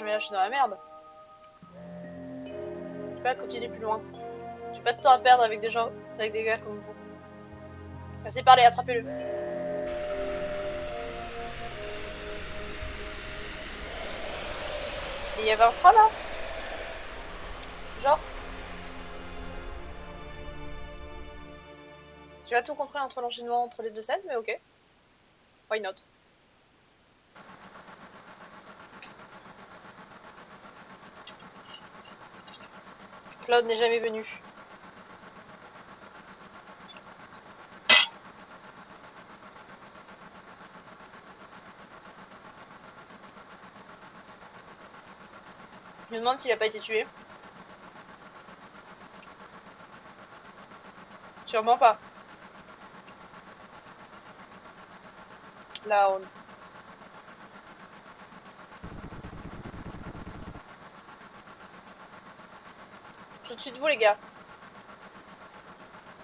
Mais là je suis dans la merde. Je peux pas continuer plus loin. J'ai pas de temps à perdre avec des gens, avec des gars comme vous. Laissez parler, attrapez-le. Et il y avait un frein là? Genre? J'ai pas tout compris entre l'enchaînement entre les deux scènes, mais ok. Why not? Claude n'est jamais venu. Je me demande s'il a pas été tué. Sûrement pas. Là, on... Je suis au-dessus de vous, les gars.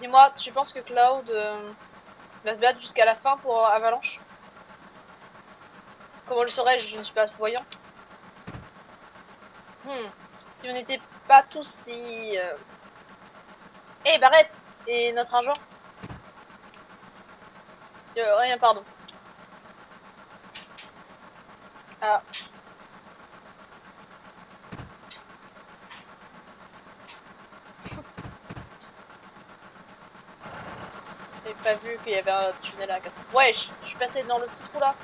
Dis-moi, tu penses que Cloud va se battre jusqu'à la fin pour Avalanche? Comment le saurais-je? Je ne suis pas voyant. Si on n'était pas tous si... Eh, Barrett! Et notre argent? Rien, pardon. Ah. J'avais pas vu qu'il y avait un tunnel à 4. Wesh, je suis passé dans le petit trou là.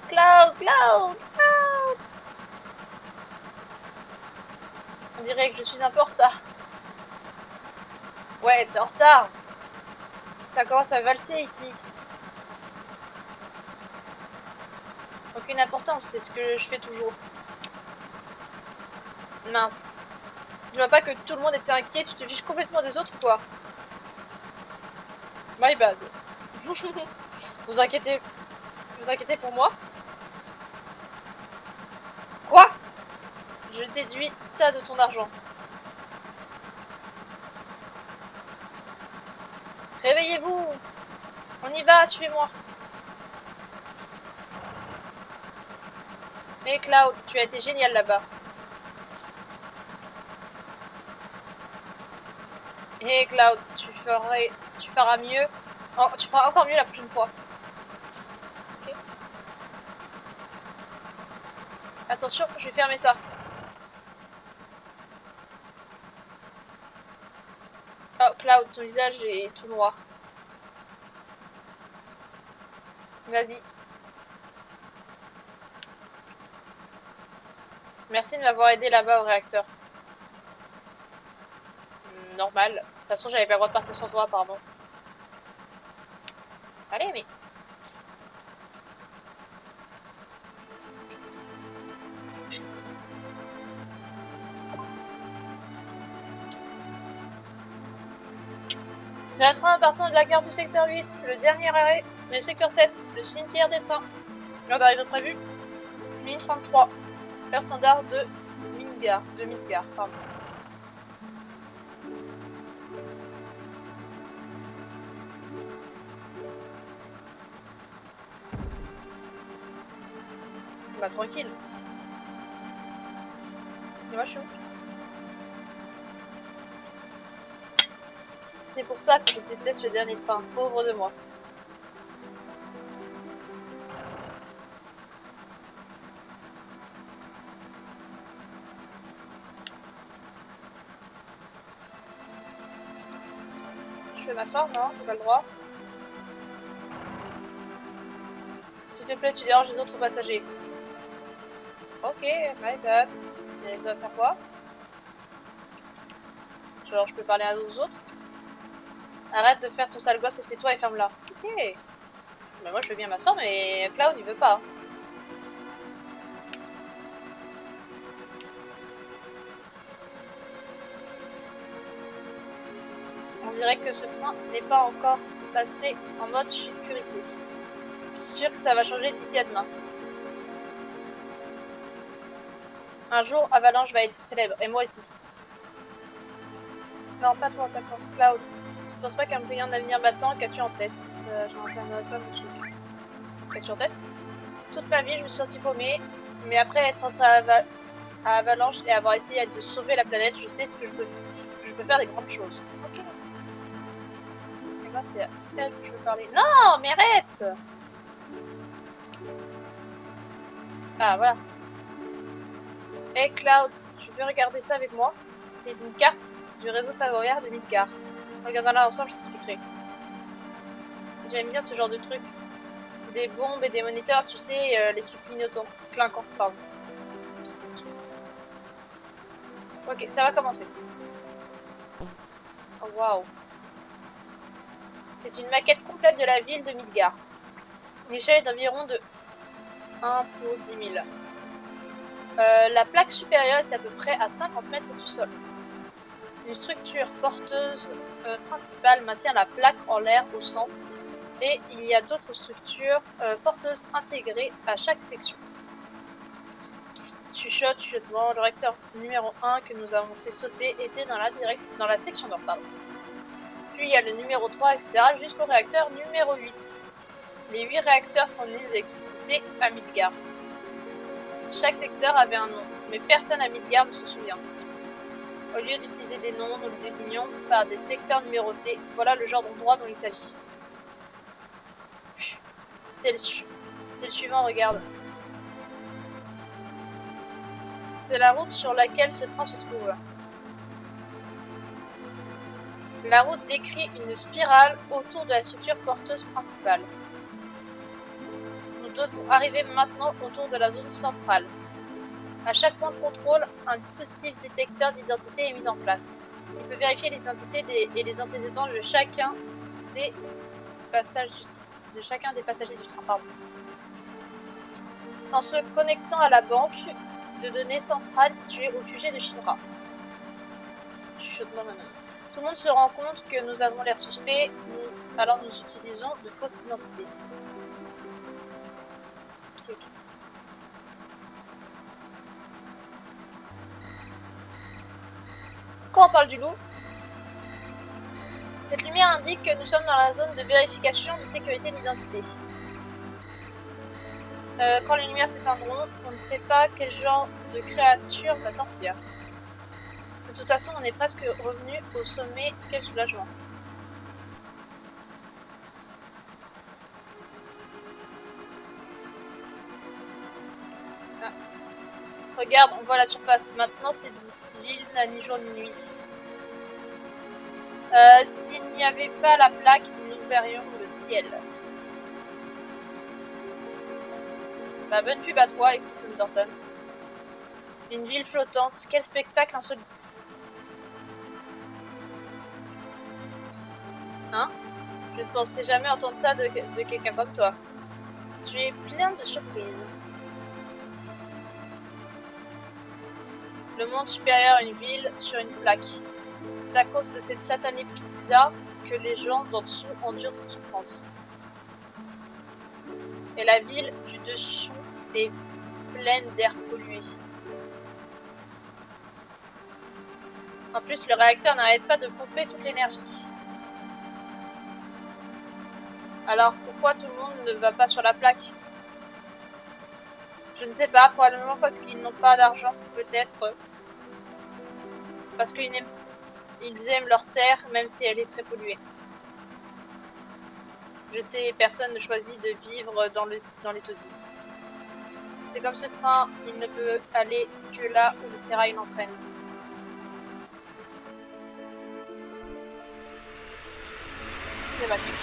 Cloud, Cloud, Cloud. On dirait que je suis un peu en retard. Ouais, t'es en retard. Ça commence à valser ici. Aucune importance, c'est ce que je fais toujours. Mince. Tu vois pas que tout le monde était inquiet, tu te fiches complètement des autres ou quoi? My bad. Vous inquiétez pour moi? Quoi? Je déduis ça de ton argent. Réveillez-vous! On y va, suivez-moi! Et Cloud, tu as été génial là-bas. Et Cloud, tu feras mieux. Oh, tu feras encore mieux la prochaine fois. Ok. Attention, je vais fermer ça. Oh, Cloud, ton visage est tout noir. Vas-y. Merci de m'avoir aidé là-bas au réacteur. Normal. De toute façon, j'avais pas le droit de partir sans toi, apparemment. Allez, mais... Le train partant de la gare du secteur 8, le dernier arrêt, le secteur 7, le cimetière des trains. L'heure d'arrivée prévue, minute 33. Heure standard de Midgar, pardon. Bah tranquille. Et moi je suis où? C'est pour ça que je déteste le dernier train, pauvre de moi. Je vais m'asseoir, non? J'ai pas le droit. S'il te plaît, tu déranges les autres passagers. Ok, my bad. Et je dois faire quoi? Genre, je peux parler aux autres? Arrête de faire ton sale gosse, assieds-toi et ferme-la. Ok. Bah moi je veux bien m'asseoir, mais Cloud il veut pas. On dirait que ce train n'est pas encore passé en mode sécurité. Je suis sûre que ça va changer d'ici à demain. Un jour, Avalanche va être célèbre, et moi aussi. Non, pas toi, Cloud. Je ne pense pas qu'un brillant avenir m'attend. Qu'as-tu en tête? Je n'entendrai pas mon truc. Qu'as-tu en tête? Toute ma vie, je me suis sentie paumée, mais après être entrée à Avalanche et avoir essayé de sauver la planète, je sais ce que je peux faire des grandes choses. Ok. Et moi, c'est à elle que je veux parler. Non, mais arrête! Ah, voilà. Hey Cloud, tu veux regarder ça avec moi? C'est une carte du réseau ferroviaire de Midgar. Regardons-la ensemble, je t'expliquerai. J'aime bien ce genre de truc. Des bombes et des moniteurs, tu sais, les trucs clignotants. Clinquants, pardon. Ok, ça va commencer. Oh, waouh. C'est une maquette complète de la ville de Midgar. Une échelle d'environ de 1 pour 10 000. La plaque supérieure est à peu près à 50 mètres du sol. Une structure porteuse principale maintient la plaque en l'air au centre et il y a d'autres structures porteuses intégrées à chaque section. Psst, chuchotement, le réacteur numéro 1 que nous avons fait sauter était dans la section nord. Pardon. Puis il y a le numéro 3, etc. jusqu'au réacteur numéro 8. Les 8 réacteurs fournissent de l'électricité à Midgar. Chaque secteur avait un nom, mais personne à Midgar ne se souvient. Au lieu d'utiliser des noms, nous le désignons par des secteurs numérotés. Voilà le genre d'endroit dont il s'agit. C'est le suivant, regarde. C'est la route sur laquelle ce train se trouve. La route décrit une spirale autour de la structure porteuse principale. Nous devons arriver maintenant autour de la zone centrale. À chaque point de contrôle, un dispositif détecteur d'identité est mis en place. Il peut vérifier les identités et les antécédents de chacun des passagers du train. Pardon. En se connectant à la banque de données centrale située au QG de Shinra. chuchotement Manon. Tout le monde se rend compte que nous avons l'air suspect, alors nous utilisons de fausses identités. Ok. Quand on parle du loup, cette lumière indique que nous sommes dans la zone de vérification de sécurité d'identité. Quand les lumières s'éteindront, on ne sait pas quel genre de créature va sortir. De toute façon, on est presque revenu au sommet. Quel soulagement. Ah. Regarde, on voit la surface. Maintenant, cette ville n'a ni jour ni nuit. S'il n'y avait pas la plaque, nous verrions le ciel. Bah, bonne pub à toi, écoute Thornton. Une ville flottante, quel spectacle insolite. Hein? Je ne pensais jamais entendre ça de quelqu'un comme toi. Tu es plein de surprises. Le monde supérieur, une ville sur une plaque. C'est à cause de cette satanée pizza que les gens d'en dessous endurent ces souffrances. Et la ville du dessous est pleine d'air pollué. En plus, le réacteur n'arrête pas de pomper toute l'énergie. Alors pourquoi tout le monde ne va pas sur la plaque? Je ne sais pas, probablement parce qu'ils n'ont pas d'argent, peut-être. Parce qu'ils aiment leur terre, même si elle est très polluée. Je sais, personne ne choisit de vivre dans les taudis. C'est comme ce train, il ne peut aller que là où le sérail l'entraîne. Cinématique.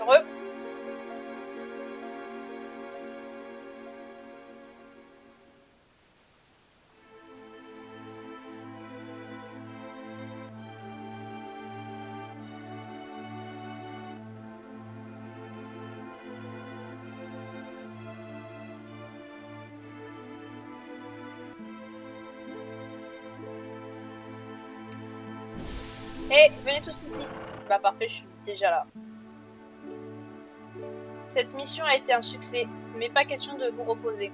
Heureux. Et venez tous ici. Bah parfait, je suis déjà là. Cette mission a été un succès, mais pas question de vous reposer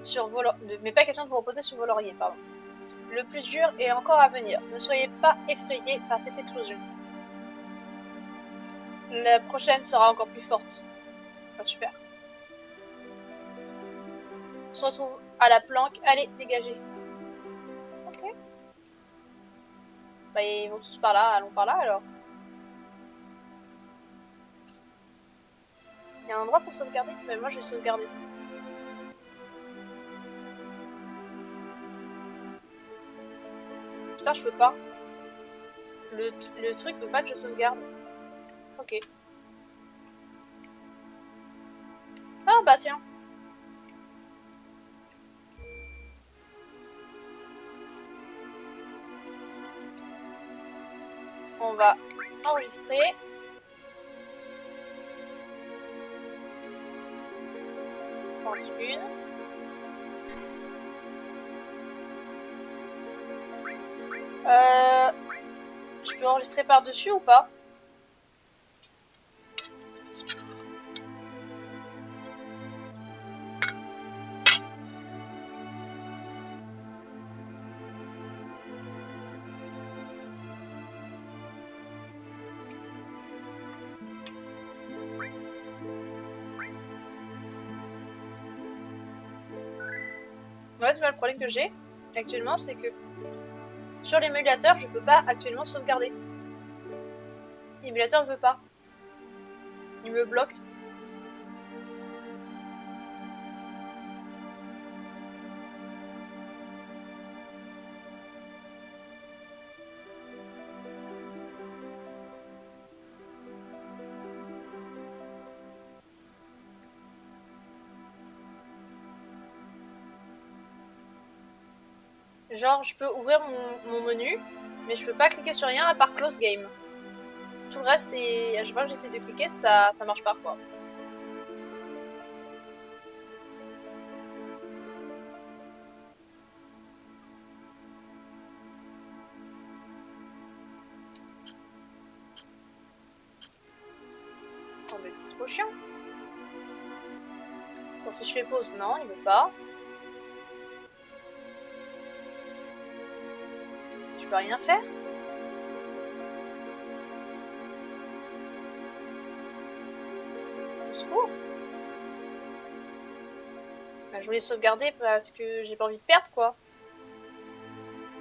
sur vos lauriers, pardon. Le plus dur est encore à venir. Ne soyez pas effrayés par cette explosion. La prochaine sera encore plus forte. Ah, super. On se retrouve à la planque. Allez, dégagez. Ok. Bah ils vont tous par là. Allons par là alors. Il y a un endroit pour sauvegarder? Mais moi je vais sauvegarder. Putain, je peux pas. Le truc veut pas que je sauvegarde. Ok. Ah bah tiens. On va enregistrer. Une. Je peux enregistrer par-dessus ou pas? Ouais, tu vois, le problème que j'ai actuellement, c'est que sur l'émulateur, je peux pas actuellement sauvegarder. L'émulateur veut pas. Il me bloque. Genre, je peux ouvrir mon menu, mais je peux pas cliquer sur rien à part close game. Tout le reste, et à chaque fois que j'essaie de cliquer, ça marche pas, quoi. Oh, mais c'est trop chiant. Attends, si je fais pause, non, il veut pas. Tu peux rien faire? Au secours. Bah, je voulais sauvegarder parce que j'ai pas envie de perdre, quoi.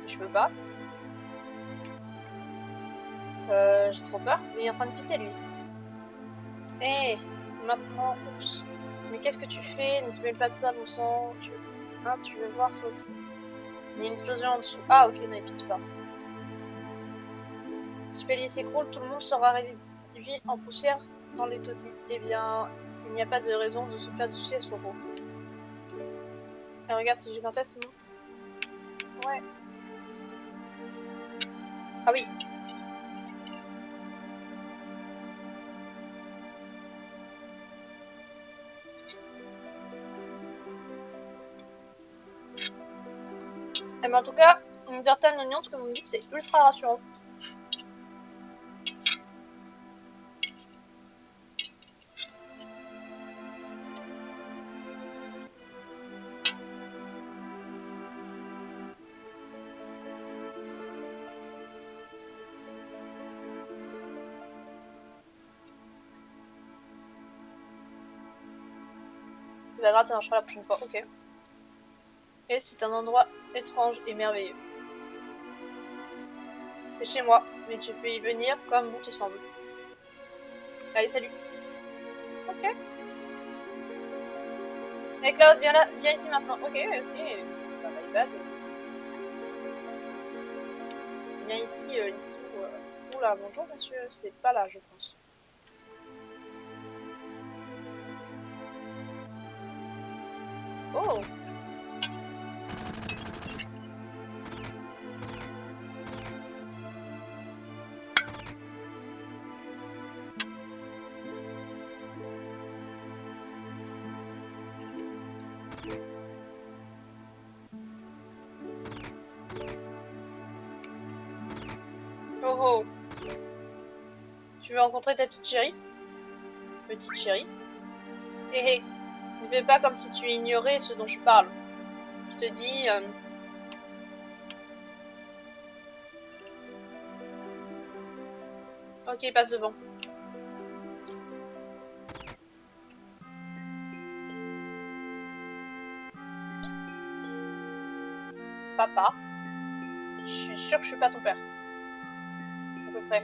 Je peux pas. J'ai trop peur. Il est en train de pisser, lui. Eh, maintenant, oups. Mais qu'est-ce que tu fais? Ne te mêle pas de ça, bon sang. Tu veux voir, toi aussi. Il y a une explosion en dessous. Ah, ok, non, il pisse pas. Si le palier s'écroule, tout le monde sera réduit en poussière dans les taudis. Eh bien, il n'y a pas de raison de se faire de soucis à ce propos. Et regarde, c'est gigantesque, non? Ouais. Ah oui. Mais en tout cas, une tartane oignon, ce que vous me dites, c'est ultra rassurant. C'est pas grave, ça marchera la prochaine fois, ok. Et c'est un endroit étrange et merveilleux. C'est chez moi, mais tu peux y venir comme bon te semble. Allez, salut. Ok. Hey Cloud, viens là, viens ici maintenant. Ok, ok. Bah, my bad. Viens ici, ici. Oula, bonjour monsieur. C'est pas là, je pense. Oh. Oh oh. Tu veux rencontrer ta petite chérie? Petite chérie. Hé hé. Ne fais pas comme si tu ignorais ce dont je parle. Je te dis... Ok, passe devant. Papa. Je suis sûre que je suis pas ton père. À peu près.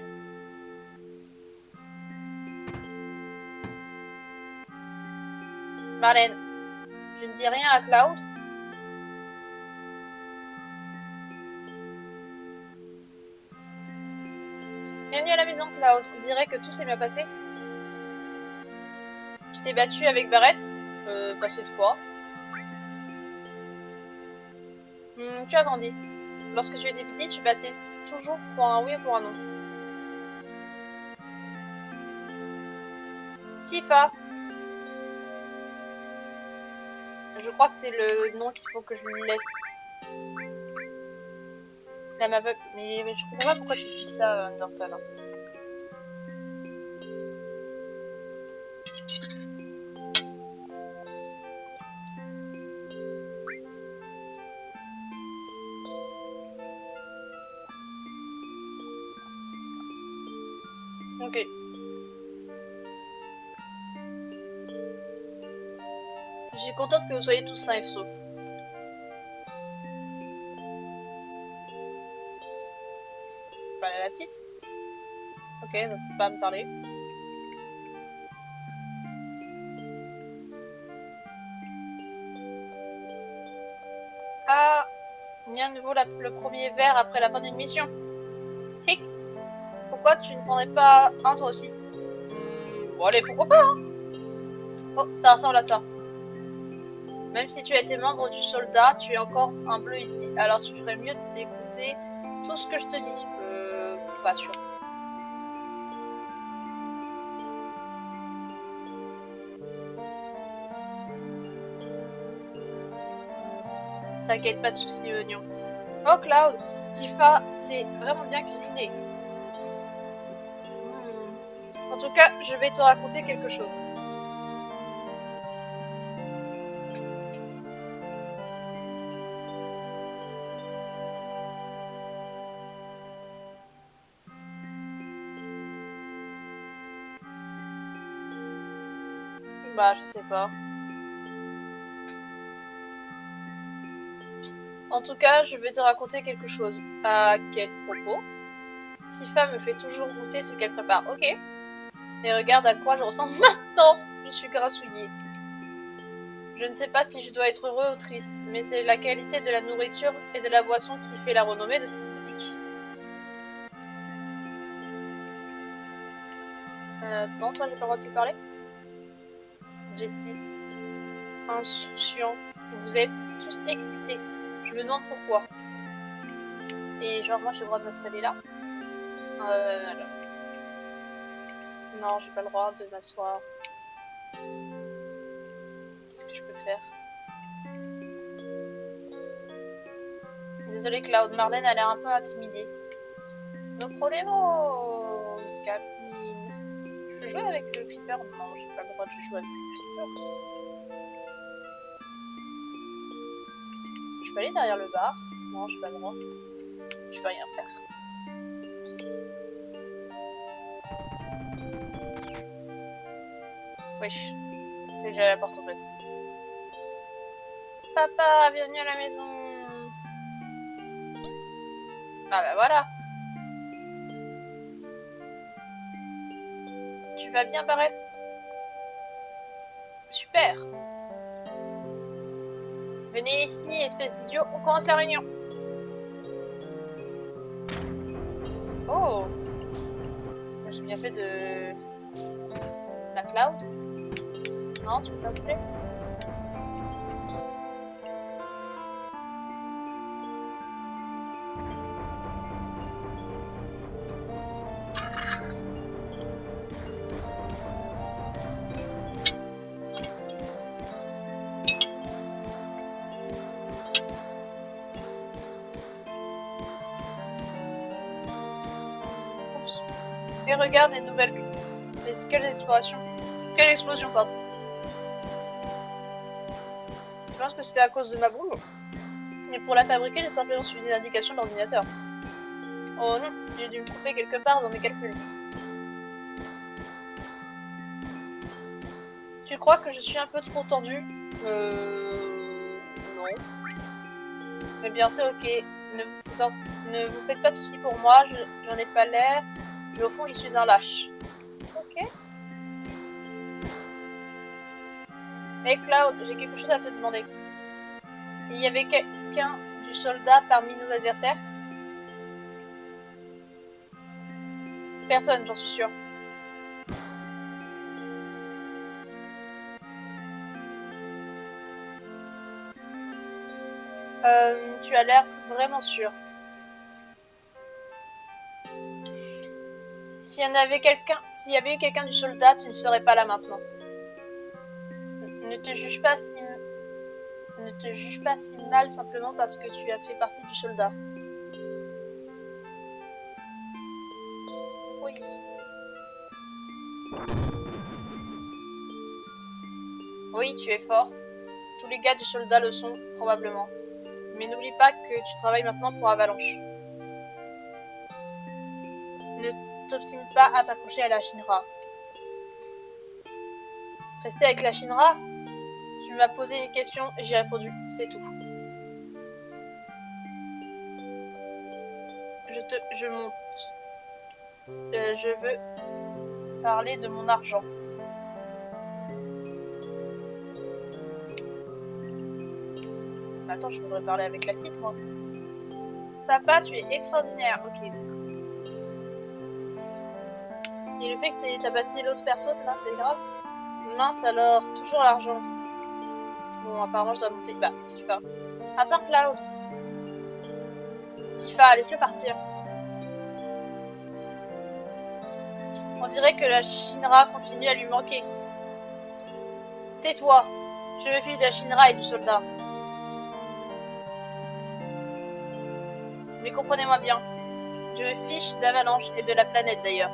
Marlène. Je ne dis rien à Cloud. Bienvenue à la maison, Cloud. On dirait que tout s'est bien passé. Tu t'es battu avec Barrett. Pas cette fois. Tu as grandi. Lorsque tu étais petit, tu battais toujours pour un oui ou pour un non. Tifa. Je crois que c'est le nom qu'il faut que je lui laisse. La m'aveugle. Mais je comprends pas pourquoi tu dis ça, Undertale. Hein. Ok. Je suis contente que vous soyez tous sains et saufs. Parler à la petite. Ok, elle ne peut pas me parler. Ah, il y a à nouveau le premier verre après la fin d'une mission. Hic. Pourquoi tu ne prendrais pas un toi aussi? Bon allez, pourquoi pas hein. Oh, ça ressemble à ça. Même si tu as été membre du soldat, tu es encore un bleu ici. Alors tu ferais mieux d'écouter tout ce que je te dis. Pas sûr. T'inquiète, pas de soucis, oignon. Oh, Cloud, Tifa, c'est vraiment bien cuisiné. En tout cas, je vais te raconter quelque chose. Bah, je sais pas. En tout cas, je vais te raconter quelque chose. À quel propos? Tifa me fait toujours goûter ce qu'elle prépare. Ok. Et regarde à quoi je ressemble maintenant. Je suis grassouillée. Je ne sais pas si je dois être heureux ou triste, mais c'est la qualité de la nourriture et de la boisson qui fait la renommée de cette boutique. Non, toi, j'ai pas le droit de te parler? Jessie. Insouciant. Vous êtes tous excités. Je me demande pourquoi. Et genre, moi, j'ai le droit de m'installer là? Alors. Non, j'ai pas le droit de m'asseoir. Qu'est-ce que je peux faire? Désolée, Cloud. Marlène a l'air un peu intimidée. No problemo, Capine. Je peux jouer avec le Creeper? Non, j'ai pas le droit de jouer avec le Creeper. Je peux aller derrière le bar? Non, j'ai pas le droit. Je peux rien faire. Wesh. J'ai la porte ouverte. Papa, bienvenue à la maison. Ah bah voilà. Tu vas bien, Barrett? Super. Venez ici, espèce d'idiot, on commence la réunion. Oh. J'ai bien fait de... La Cloud? Non, tu peux pas bouger? Oups. Et regarde les nouvelles... Quelle exploration? Quelle explosion, pardon. Je pense que c'était à cause de ma boule. Et pour la fabriquer, j'ai simplement suivi les indications de l'ordinateur. Oh non, j'ai dû me tromper quelque part dans mes calculs. Tu crois que je suis un peu trop tendue? Non. Eh bien, c'est ok. Ne vous faites pas de soucis pour moi, j'en ai pas l'air. Mais au fond, je suis un lâche. Ok. Hey Cloud, j'ai quelque chose à te demander. Il y avait quelqu'un du soldat parmi nos adversaires? Personne, j'en suis sûre. Tu as l'air vraiment sûr. S'il y avait eu quelqu'un du soldat, tu ne serais pas là maintenant. Ne te juge pas si mal simplement parce que tu as fait partie du soldat. Oui. Oui, tu es fort. Tous les gars du soldat le sont, probablement. Mais n'oublie pas que tu travailles maintenant pour Avalanche. Ne t'obstine pas à t'accrocher à la Shinra. Rester avec la Shinra? Tu m'as posé une question et j'ai répondu, c'est tout. Je monte. Je veux parler de mon argent. Attends, je voudrais parler avec la petite, moi. Papa, tu es extraordinaire. Ok. Et le fait que t'aies tabassé l'autre personne, là, c'est grave? Mince alors, toujours l'argent. Bon, apparemment, je dois monter. Bah, Tifa. Attends, Cloud. Tifa, laisse-le partir. On dirait que la Shinra continue à lui manquer. Tais-toi. Je me fiche de la Shinra et du soldat. Mais comprenez-moi bien. Je me fiche d'Avalanche et de la planète d'ailleurs.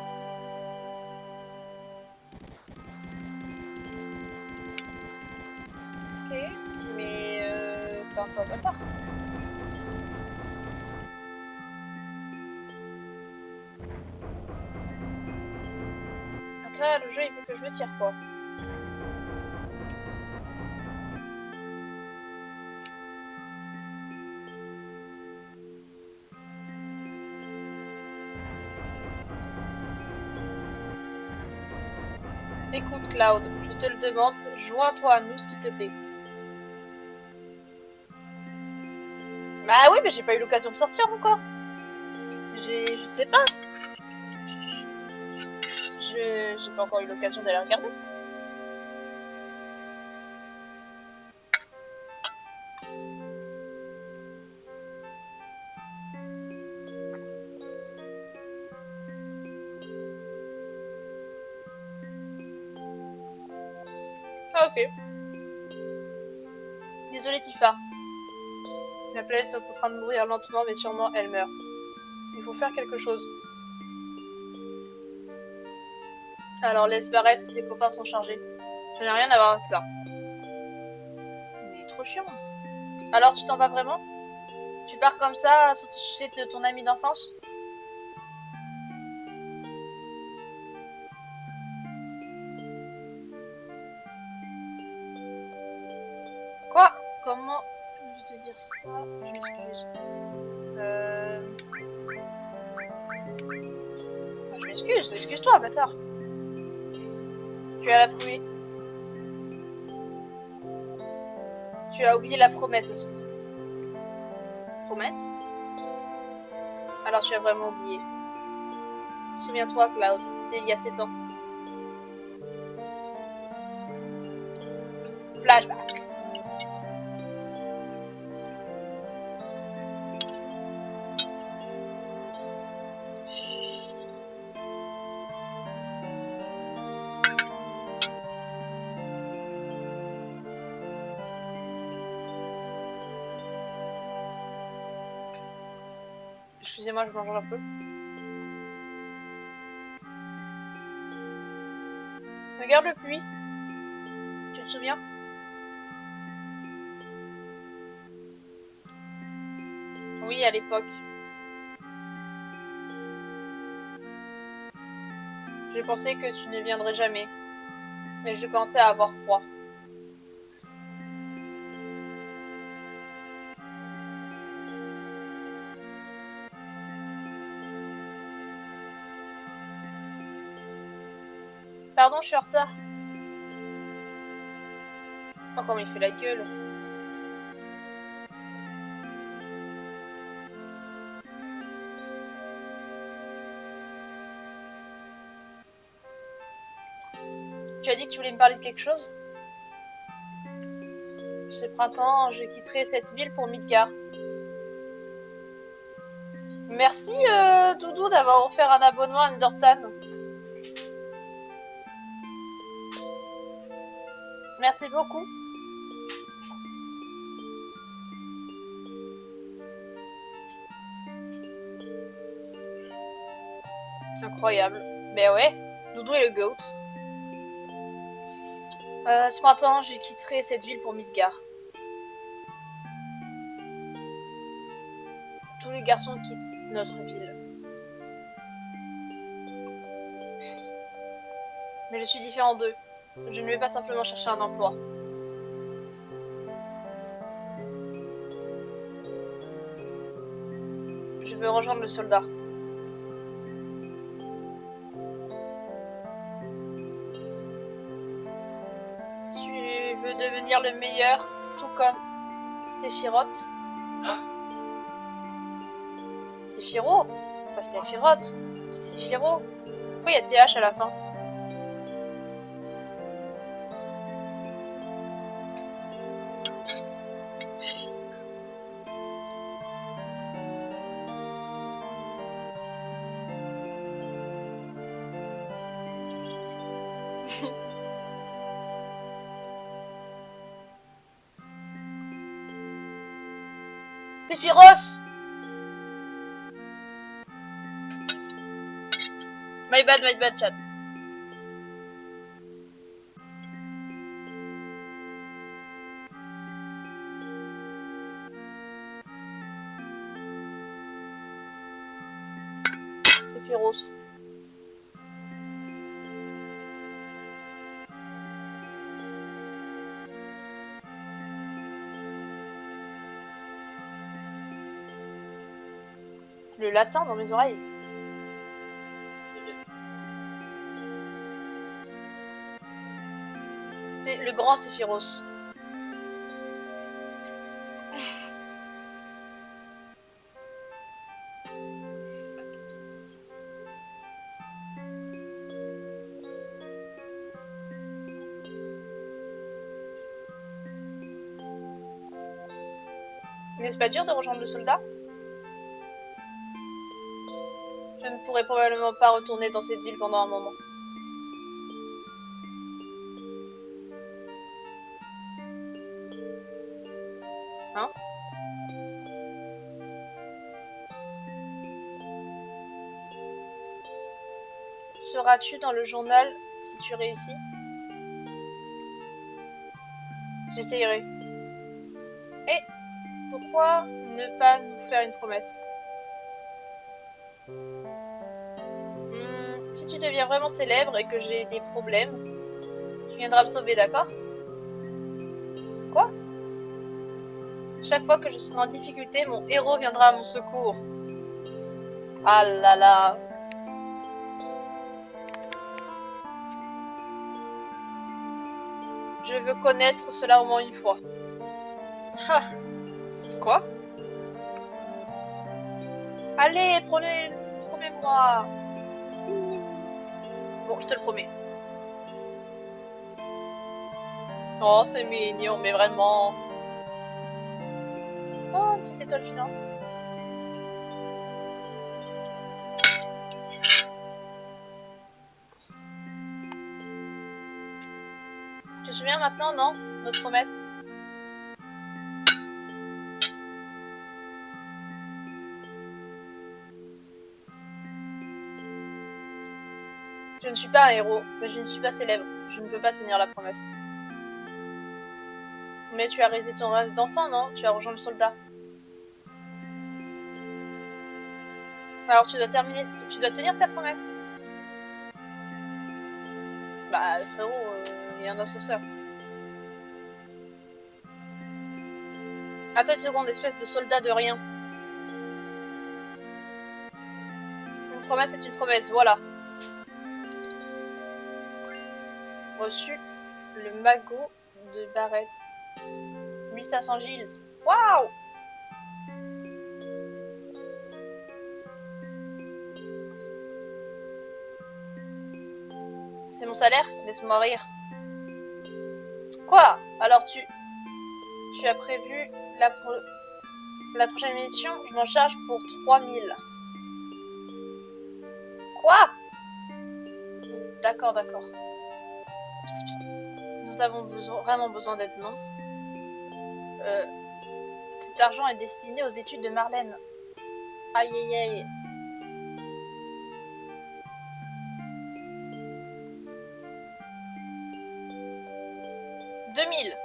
Ok, mais t'es un peu bâtard. Donc là, le jeu il veut que je me tire quoi. Écoute Cloud, je te le demande, joins-toi à nous s'il te plaît. Bah oui, mais j'ai pas eu l'occasion de sortir encore. Je sais pas. J'ai pas encore eu l'occasion d'aller regarder. Ah ok. Désolée Tifa. La planète est en train de mourir lentement, mais sûrement elle meurt. Il faut faire quelque chose. Alors laisse Barrett, ses copains sont chargés. Je n'ai rien à voir avec ça. Il est trop chiant. Alors tu t'en vas vraiment? Tu pars comme ça, chez ton ami d'enfance? Quoi? Comment je vais te dire ça? Je m'excuse. Je m'excuse, excuse-toi, bâtard. Tu as la pluie. Tu as oublié la promesse aussi. Promesse? Alors tu as vraiment oublié. Souviens-toi, Cloud, c'était il y a 7 ans. Flashback. Excusez-moi, je mange un peu. Regarde le puits. Tu te souviens? Oui, à l'époque. Je pensais que tu ne viendrais jamais. Mais je commençais à avoir froid. Pardon, je suis en retard. Oh, comment il fait la gueule. Tu as dit que tu voulais me parler de quelque chose? Ce printemps, je quitterai cette ville pour Midgar. Merci Doudou d'avoir offert un abonnement à Undertan. Merci beaucoup. Incroyable. Ben ouais, Doudou est le GOAT. Ce printemps, je quitterai cette ville pour Midgar. Tous les garçons quittent notre ville. Mais je suis différent d'eux. Je ne vais pas simplement chercher un emploi. Je veux rejoindre le soldat. Tu veux devenir le meilleur, tout comme Sephiroth? Sephiroth? Pas Sephiroth, c'est Sephiroth. Pourquoi il y a TH à la fin? Sephiroth! My bad, chat. Sephiroth. Le latin dans mes oreilles. C'est le grand Sephiroth. N'est-ce pas dur de rejoindre le soldat? Je ne pourrai probablement pas retourner dans cette ville pendant un moment. Hein? Seras-tu dans le journal si tu réussis? J'essayerai. Et pourquoi ne pas nous faire une promesse? Si tu deviens vraiment célèbre et que j'ai des problèmes, tu viendras me sauver, d'accord? Quoi? Chaque fois que je serai en difficulté, mon héros viendra à mon secours. Ah là là. Je veux connaître cela au moins une fois. Ah. Quoi? Allez, promets-moi. Bon, je te le promets. Oh, c'est mignon, mais vraiment. Oh, une petite étoile filante. Tu te souviens maintenant, non? Notre promesse. Je ne suis pas un héros, je ne suis pas célèbre. Je ne peux pas tenir la promesse. Mais tu as réalisé ton rêve d'enfant, non? Tu as rejoint le soldat. Alors tu dois tenir ta promesse. Bah frérot, il y a un ascenseur. Attends une seconde, espèce de soldat de rien. Une promesse est une promesse, voilà. Reçu le magot de Barrett. 1500 Gilles. Waouh! C'est mon salaire? Laisse-moi rire. Quoi? Alors tu as prévu la prochaine mission? Je m'en charge pour 3000. Quoi? D'accord. Nous avons vraiment besoin d'aide, non? Cet argent est destiné aux études de Marlène. Aïe. 2000.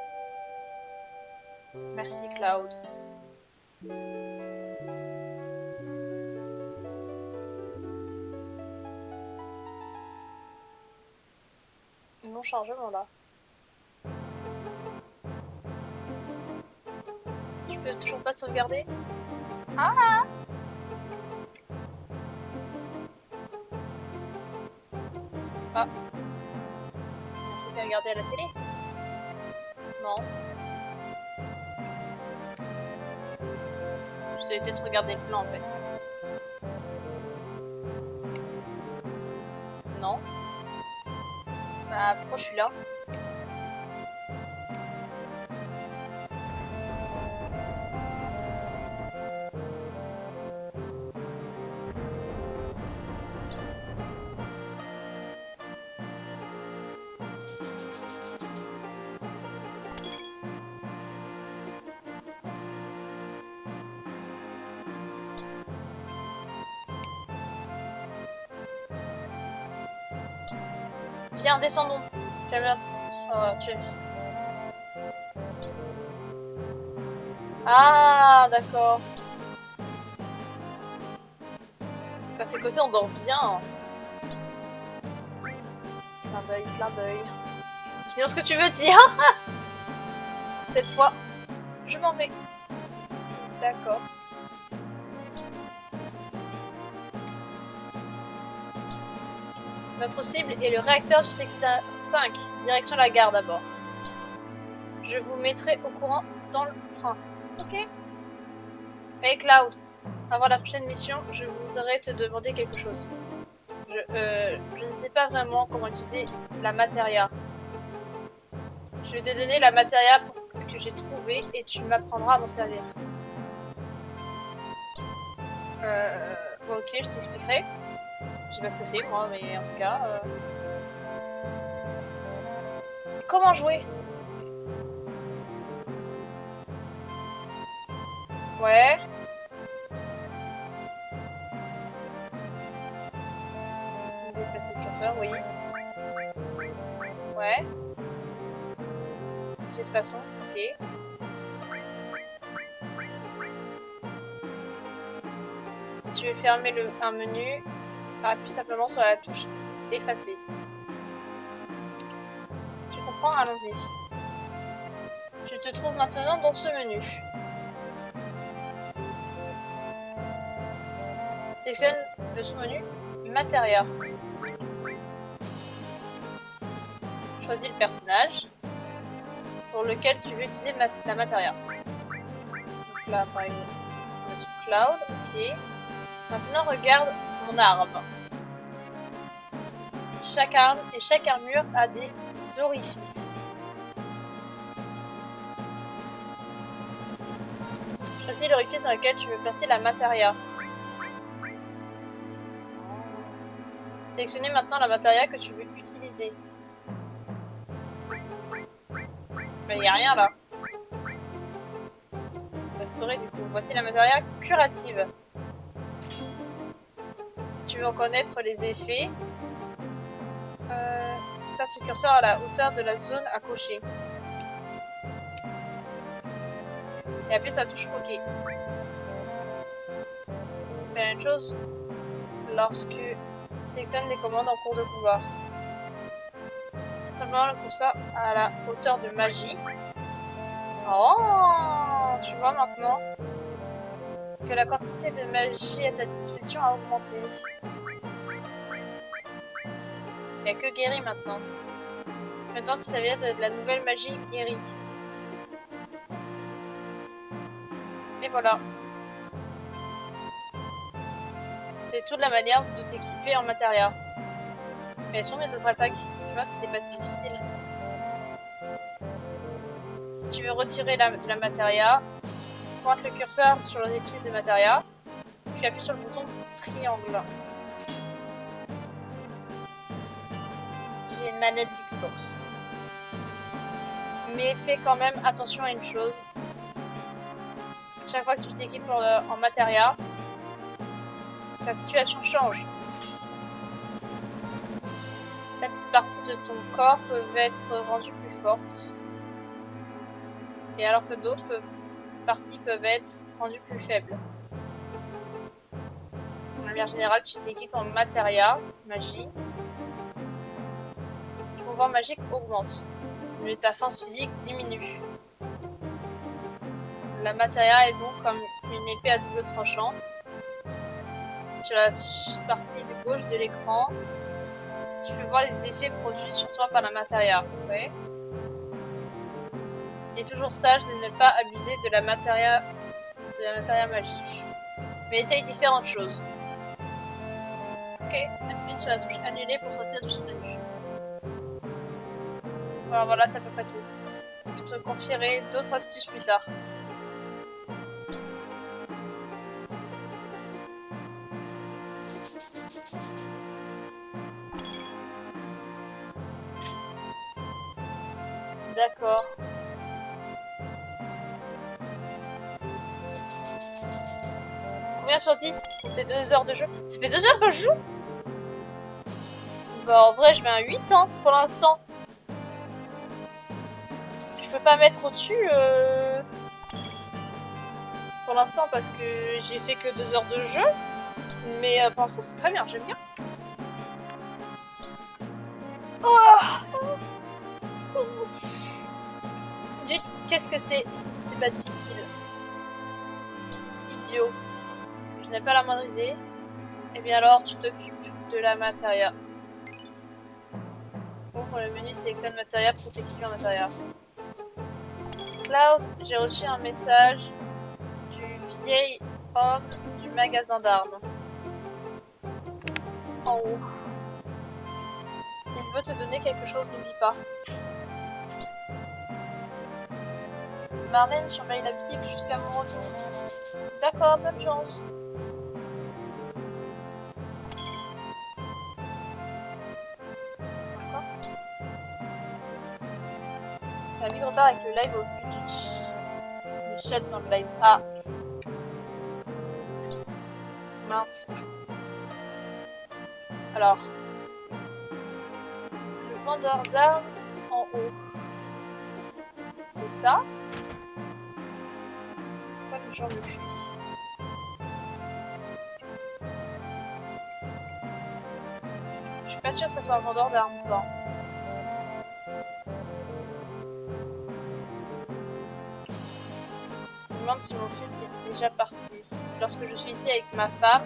Merci, Cloud. Mon chargement là. Je peux toujours pas sauvegarder? Ah! Ah. Est-ce qu'on peut regarder à la télé? Non. Je devais peut-être regarder le plan en fait. Non. Bah pourquoi je suis là? Viens, descendons. Ah, d'accord. À ces côtés, on dort bien. Clin d'œil, clin d'œil. Ignore ce que tu veux dire. Cette fois, je m'en vais. D'accord. Notre cible est le réacteur du secteur 5, direction la gare d'abord. Je vous mettrai au courant dans le train. Ok. Hey Cloud, avant la prochaine mission, je voudrais te demander quelque chose. Je ne sais pas vraiment comment utiliser la matéria. Je vais te donner la matéria que j'ai trouvée et tu m'apprendras à m'en servir. Ok, je t'expliquerai. Je sais pas ce que c'est moi, mais en tout cas... Comment jouer? Ouais. Déplacer le curseur, oui. Ouais. De cette façon, ok. Si tu veux fermer un menu, appuie simplement sur la touche effacer. Tu comprends? Allons-y. Tu te trouves maintenant dans ce menu. Sélectionne le sous-menu Materia. Choisis le personnage pour lequel tu veux utiliser la Materia. Donc là, par exemple, on est sur Cloud, ok. Maintenant, regarde mon arme. Chaque arme et chaque armure a des orifices. Choisis l'orifice dans lequel tu veux placer la Materia. Sélectionnez maintenant la Materia que tu veux utiliser. Mais il n'y a rien là. Restaurer du coup. Voici la Materia curative. Si tu veux en connaître les effets, place le curseur à la hauteur de la zone à cocher. Et appuie sur la touche OK. Fais la même chose lorsque tu sélectionnes les commandes en cours de pouvoir. Simplement le curseur à la hauteur de magie. Oh, tu vois maintenant que la quantité de magie à ta disposition a augmenté. Il n'y a que guéri maintenant. Maintenant tu savais de la nouvelle magie guérie. Et voilà. C'est toute la manière de t'équiper en matériel. Mais sur mes autres attaques, tu vois, c'était pas si difficile. Si tu veux retirer de la matéria, pointe le curseur sur le récipient de matéria, puis appuie sur le bouton triangle. J'ai une manette d'Xbox. Mais fais quand même attention à une chose. Chaque fois que tu t'équipes en matéria, ta situation change. Certaines parties de ton corps peuvent être rendues plus fortes. Et alors que d'autres parties peuvent être rendues plus faibles. De manière générale, tu t'équipes en matéria, magie. Ton pouvoir magique augmente, mais ta force physique diminue. La matéria est donc comme une épée à double tranchant. Sur la partie de gauche de l'écran, tu peux voir les effets produits sur toi par la matéria. Ouais. Il est toujours sage de ne pas abuser de la matéria magique. Mais essaye différentes choses. Ok, appuie sur la touche annulée pour sortir du menu. Alors voilà, c'est à peu près tout. Je te confierai d'autres astuces plus tard. D'accord. Combien sur 10 pour tes 2 heures de jeu? Ça fait 2 heures que je joue? Bah en vrai je mets un 8 hein, pour l'instant. Je peux pas mettre au-dessus pour l'instant parce que j'ai fait que 2 heures de jeu. Mais pour l'instant c'est très bien, j'aime bien. Oh qu'est-ce que c'est? C'était pas difficile. Idiot. Je n'ai pas la moindre idée. Et bien alors tu t'occupes de la matéria. Ouvre le menu, sélectionne matéria pour t'équiper en matéria. Cloud, j'ai reçu un message du vieil homme du magasin d'armes. En haut. Il veut te donner quelque chose, n'oublie pas. Marlène, surveille la boutique jusqu'à mon retour. D'accord, bonne chance. Quoi? T'as mis de retard avec le live au but du chat dans le live. Ah. Mince. Alors. Le vendeur d'armes en haut. C'est ça? Pas le genre de fusil. Je suis pas sûre que ça soit un vendeur d'armes, ça. Je me demande si mon fils est déjà parti. Lorsque je suis ici avec ma femme,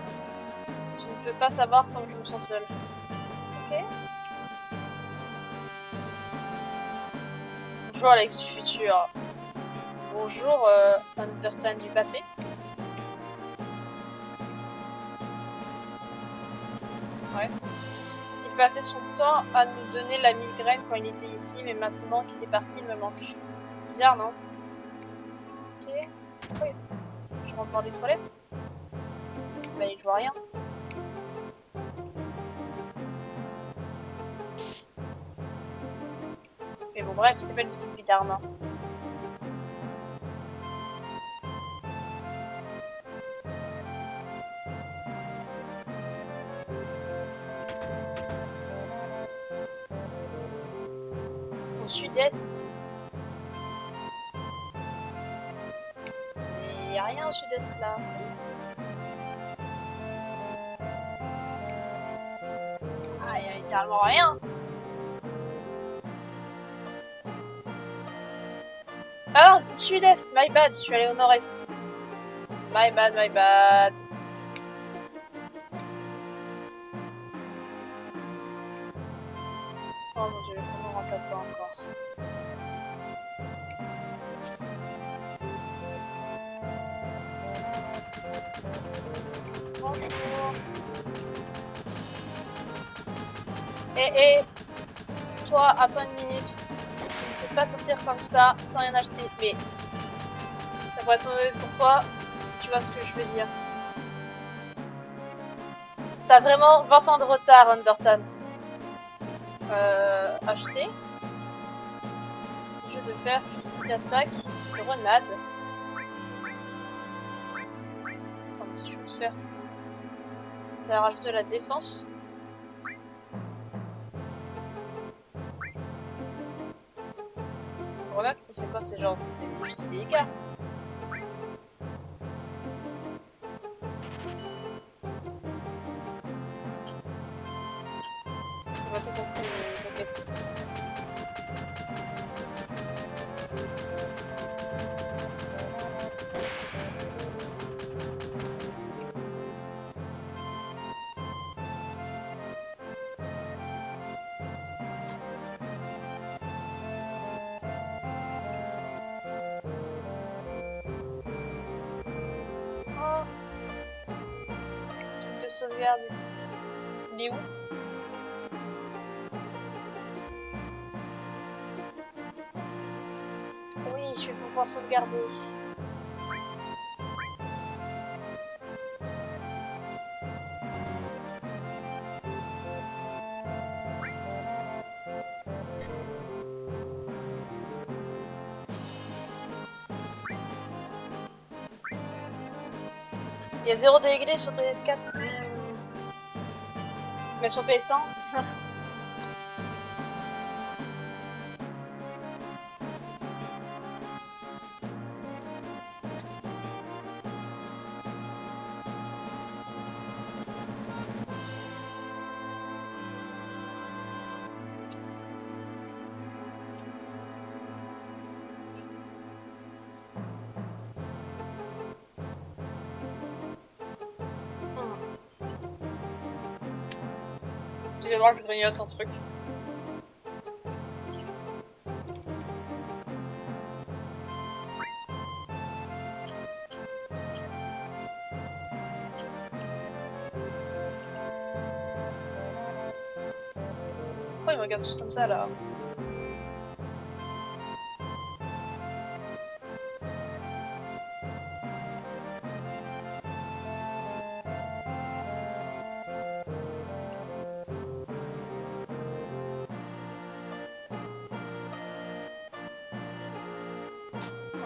je ne peux pas savoir quand je me sens seule. Ok. Bonjour Alex du futur. Bonjour Understand du passé. Ouais. Il passait son temps à nous donner la migraine quand il était ici, mais maintenant qu'il est parti, il me manque. Bizarre, non? Ok. Oui. Je rentre dans les toilettes. Bah, je vois rien. Mais bon, bref, c'est pas une boutique d'armes. Hein. Au sud-est. Mais y a rien au sud-est là, si? Ah, y a littéralement rien. Ah, sud-est, my bad, je suis allée au nord-est. My bad, my bad. Oh mon dieu, comment on rentre là-dedans encore? Bonjour. Eh, toi, attends une minute. Tu ne peux pas sortir comme ça sans rien acheter. Mais ça pourrait être mauvais pour toi si tu vois ce que je veux dire. T'as vraiment 20 ans de retard, Undertale. Acheter. Jeu de fer, fusil d'attaque, grenade. Attends, mais je veux faire ça. Ça rajoute de la défense. Grenade, ça fait quoi? C'est genre, ça fait juste des dégâts. On va tout compris, t'inquiète. Oh, truc de sauvegarde. Il est où? Oui, je vais pouvoir sauvegarder. Il y a 0 déréglé sur PS4. Mais sur PS1 Excusez-moi, je grignote un truc. Pourquoi ils me regardent tous comme ça là?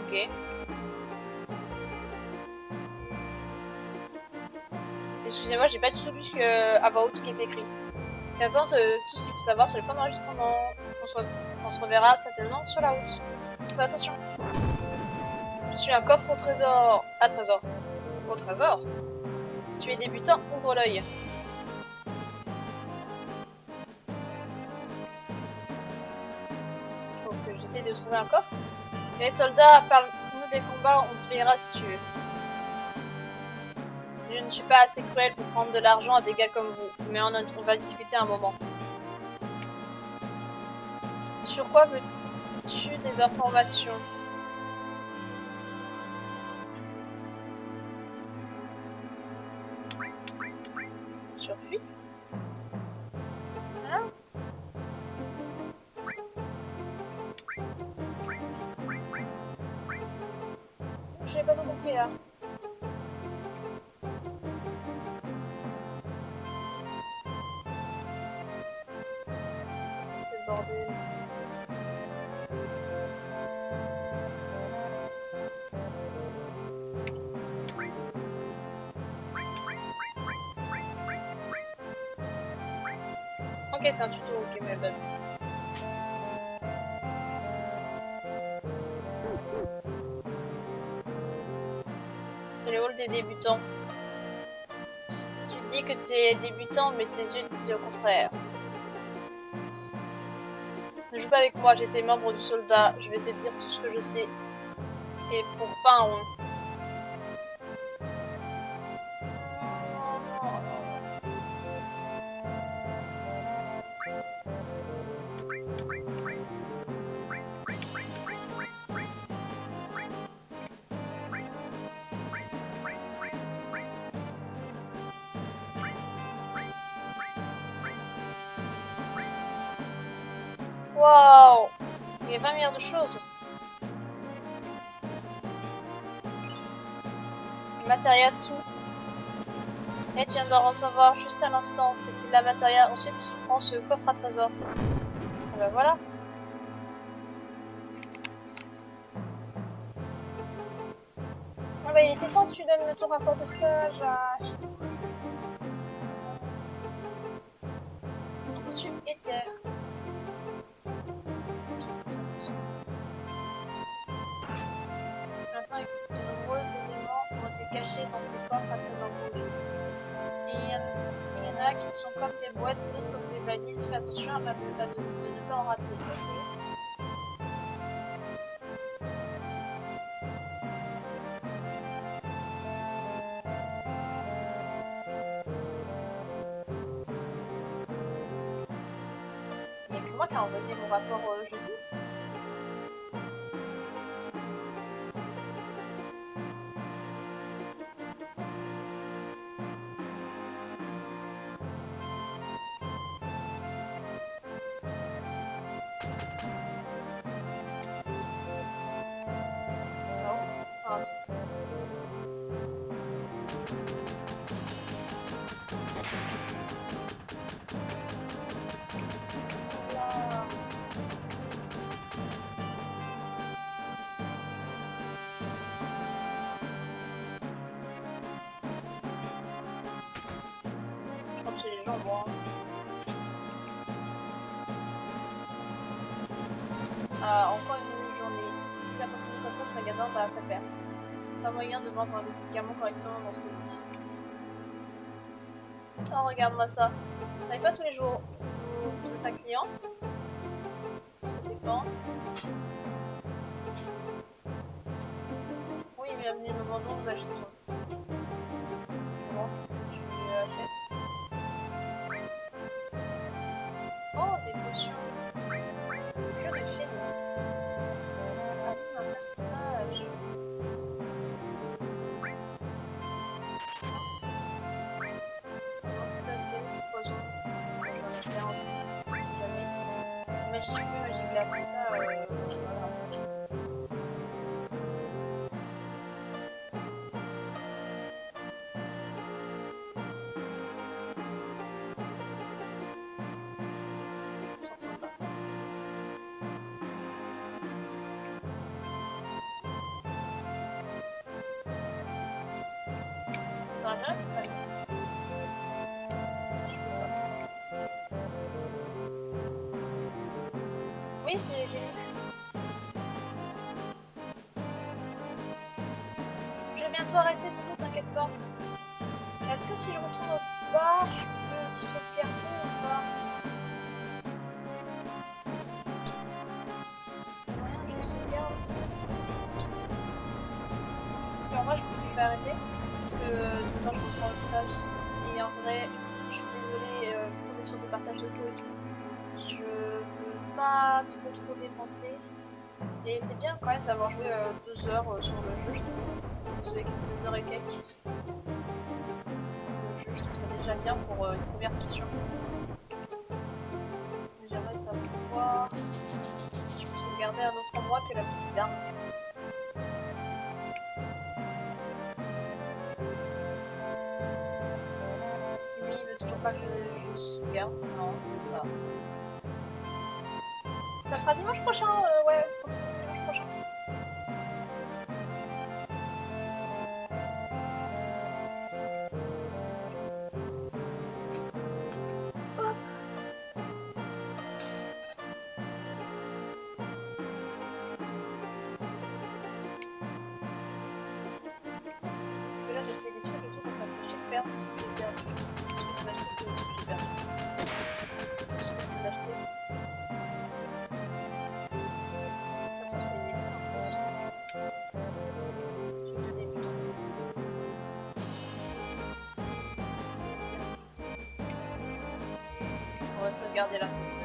Ok. Excusez-moi, j'ai pas du tout lu à voix haute ce qui est écrit. J'attends tout ce qu'il faut savoir sur les points d'enregistrement. On se reverra certainement sur la route. Fais attention. Je suis un coffre au trésor. À trésor. Au trésor. Si tu es débutant, ouvre l'œil. Donc j'essaie de trouver un coffre. Les soldats, parle-nous des combats, on te payera si tu veux. Je ne suis pas assez cruel pour prendre de l'argent à des gars comme vous, mais on va discuter un moment. Sur quoi veux-tu des informations? Sur fuite? Hein? J'ai pas tout compris là. Qu'est-ce que c'est ce bordel? Ok, c'est un tuto, ok, mais bonne. C'est le hall des débutants. Tu dis que tu es débutant, mais tes yeux disent le contraire. Ne joue pas avec moi, j'étais membre du soldat, je vais te dire tout ce que je sais. Et pour pas un rond. Waouh! Il y a 20 milliards de choses. Matériel, tout. Et tu viens d'en recevoir juste à l'instant. C'était la matériel. Ensuite, tu prends ce coffre à trésor. Et ben voilà. Ah bah il était temps que tu donnes ton rapport de stage à... Tu éther. Maintenant, écoute, de nombreux éléments ont été cachés dans ces coffres à trésor rouge. Il y en a qui sont comme des boîtes, d'autres comme des valises. Fais attention de ne pas en rater. Okay. Il n'y a que moi qui a envoyé mon rapport jeudi. Chez les gens, moi. Encore une journée. Si ça continue comme ça, ce magasin va à sa perte. Pas moyen de vendre un médicament correctement dans ce vie. Oh, regarde-moi ça. Ça arrive pas tous les jours. Vous êtes un client? C'était quand? Oui, bienvenue, nous vendons, nous achetons. Bon, qu'est-ce que tu achètes? si je fais magie glace, mais ça, voilà. Oui, c'est... Je vais bientôt arrêter du coup, t'inquiète pas. Est-ce que si je retourne au bar, je peux sauvegarder ou pas? Rien, je sauvegarde. Parce qu'en vrai, je pense que je vais arrêter. Parce que demain, je reprends le stage. Et en vrai, je suis désolée, on est sur des partages de taux et tout. Je peux pas trop dépenser. Et c'est bien quand même d'avoir joué 2 heures sur le jeu, je trouve. 2 heures et quelques. Le jeu, je trouve ça déjà bien pour une première session. J'aimerais savoir si je peux sauvegarder un autre endroit que la petite dame. Lui, il veut toujours pas que je sauvegarde. Non, pas. Ça sera dimanche prochain, ouais, dimanche prochain. Parce que là, j'essaie des trucs et tout, donc ça me fait chier de perdre ce que j'ai perdu. Ce que j'ai acheté et ce que j'ai perdu. Ce que je peux acheter. Ça se trouve, c'est les trucs de débutant. On va sauvegarder là, c'est ça.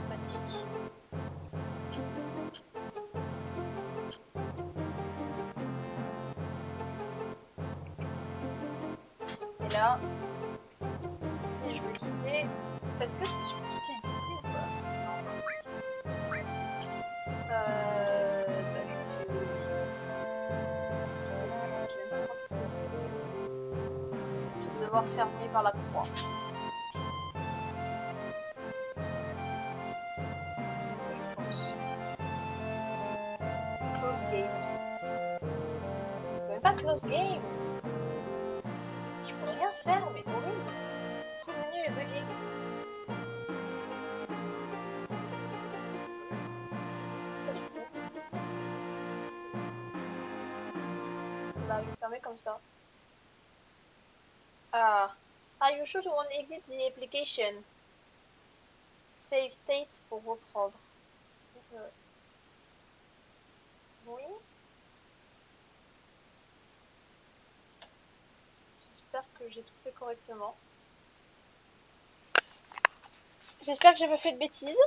Magnifique. Et là, si je veux quitter... Est-ce que si je veux quitter d'ici ou pas? Bah, je vais devoir fermer par la croix. Je pense. Close game. Je peux même pas close game. Je peux rien faire, mais horrible. Tout le menu est bugué. Bah, je vais fermer comme ça. Ah. Are you sure to want to exit the application? Save state pour reprendre. Oui. J'espère que j'ai tout fait correctement. J'espère que j'ai pas fait de bêtises.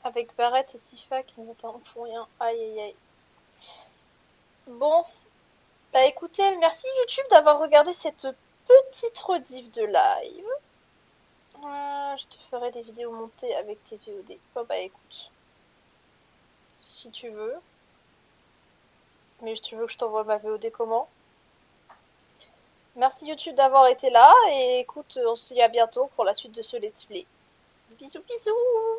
Avec Barrett et Tifa qui ne font rien. Aïe aïe aïe. Bon. Bah écoutez, merci YouTube d'avoir regardé cette petite rediff de live. Je te ferai des vidéos montées avec tes VOD. Bon bah écoute. Si tu veux. Mais tu veux que je t'envoie ma VOD comment? Merci YouTube d'avoir été là. Et écoute, on se dit à bientôt pour la suite de ce let's play. Bisous bisous.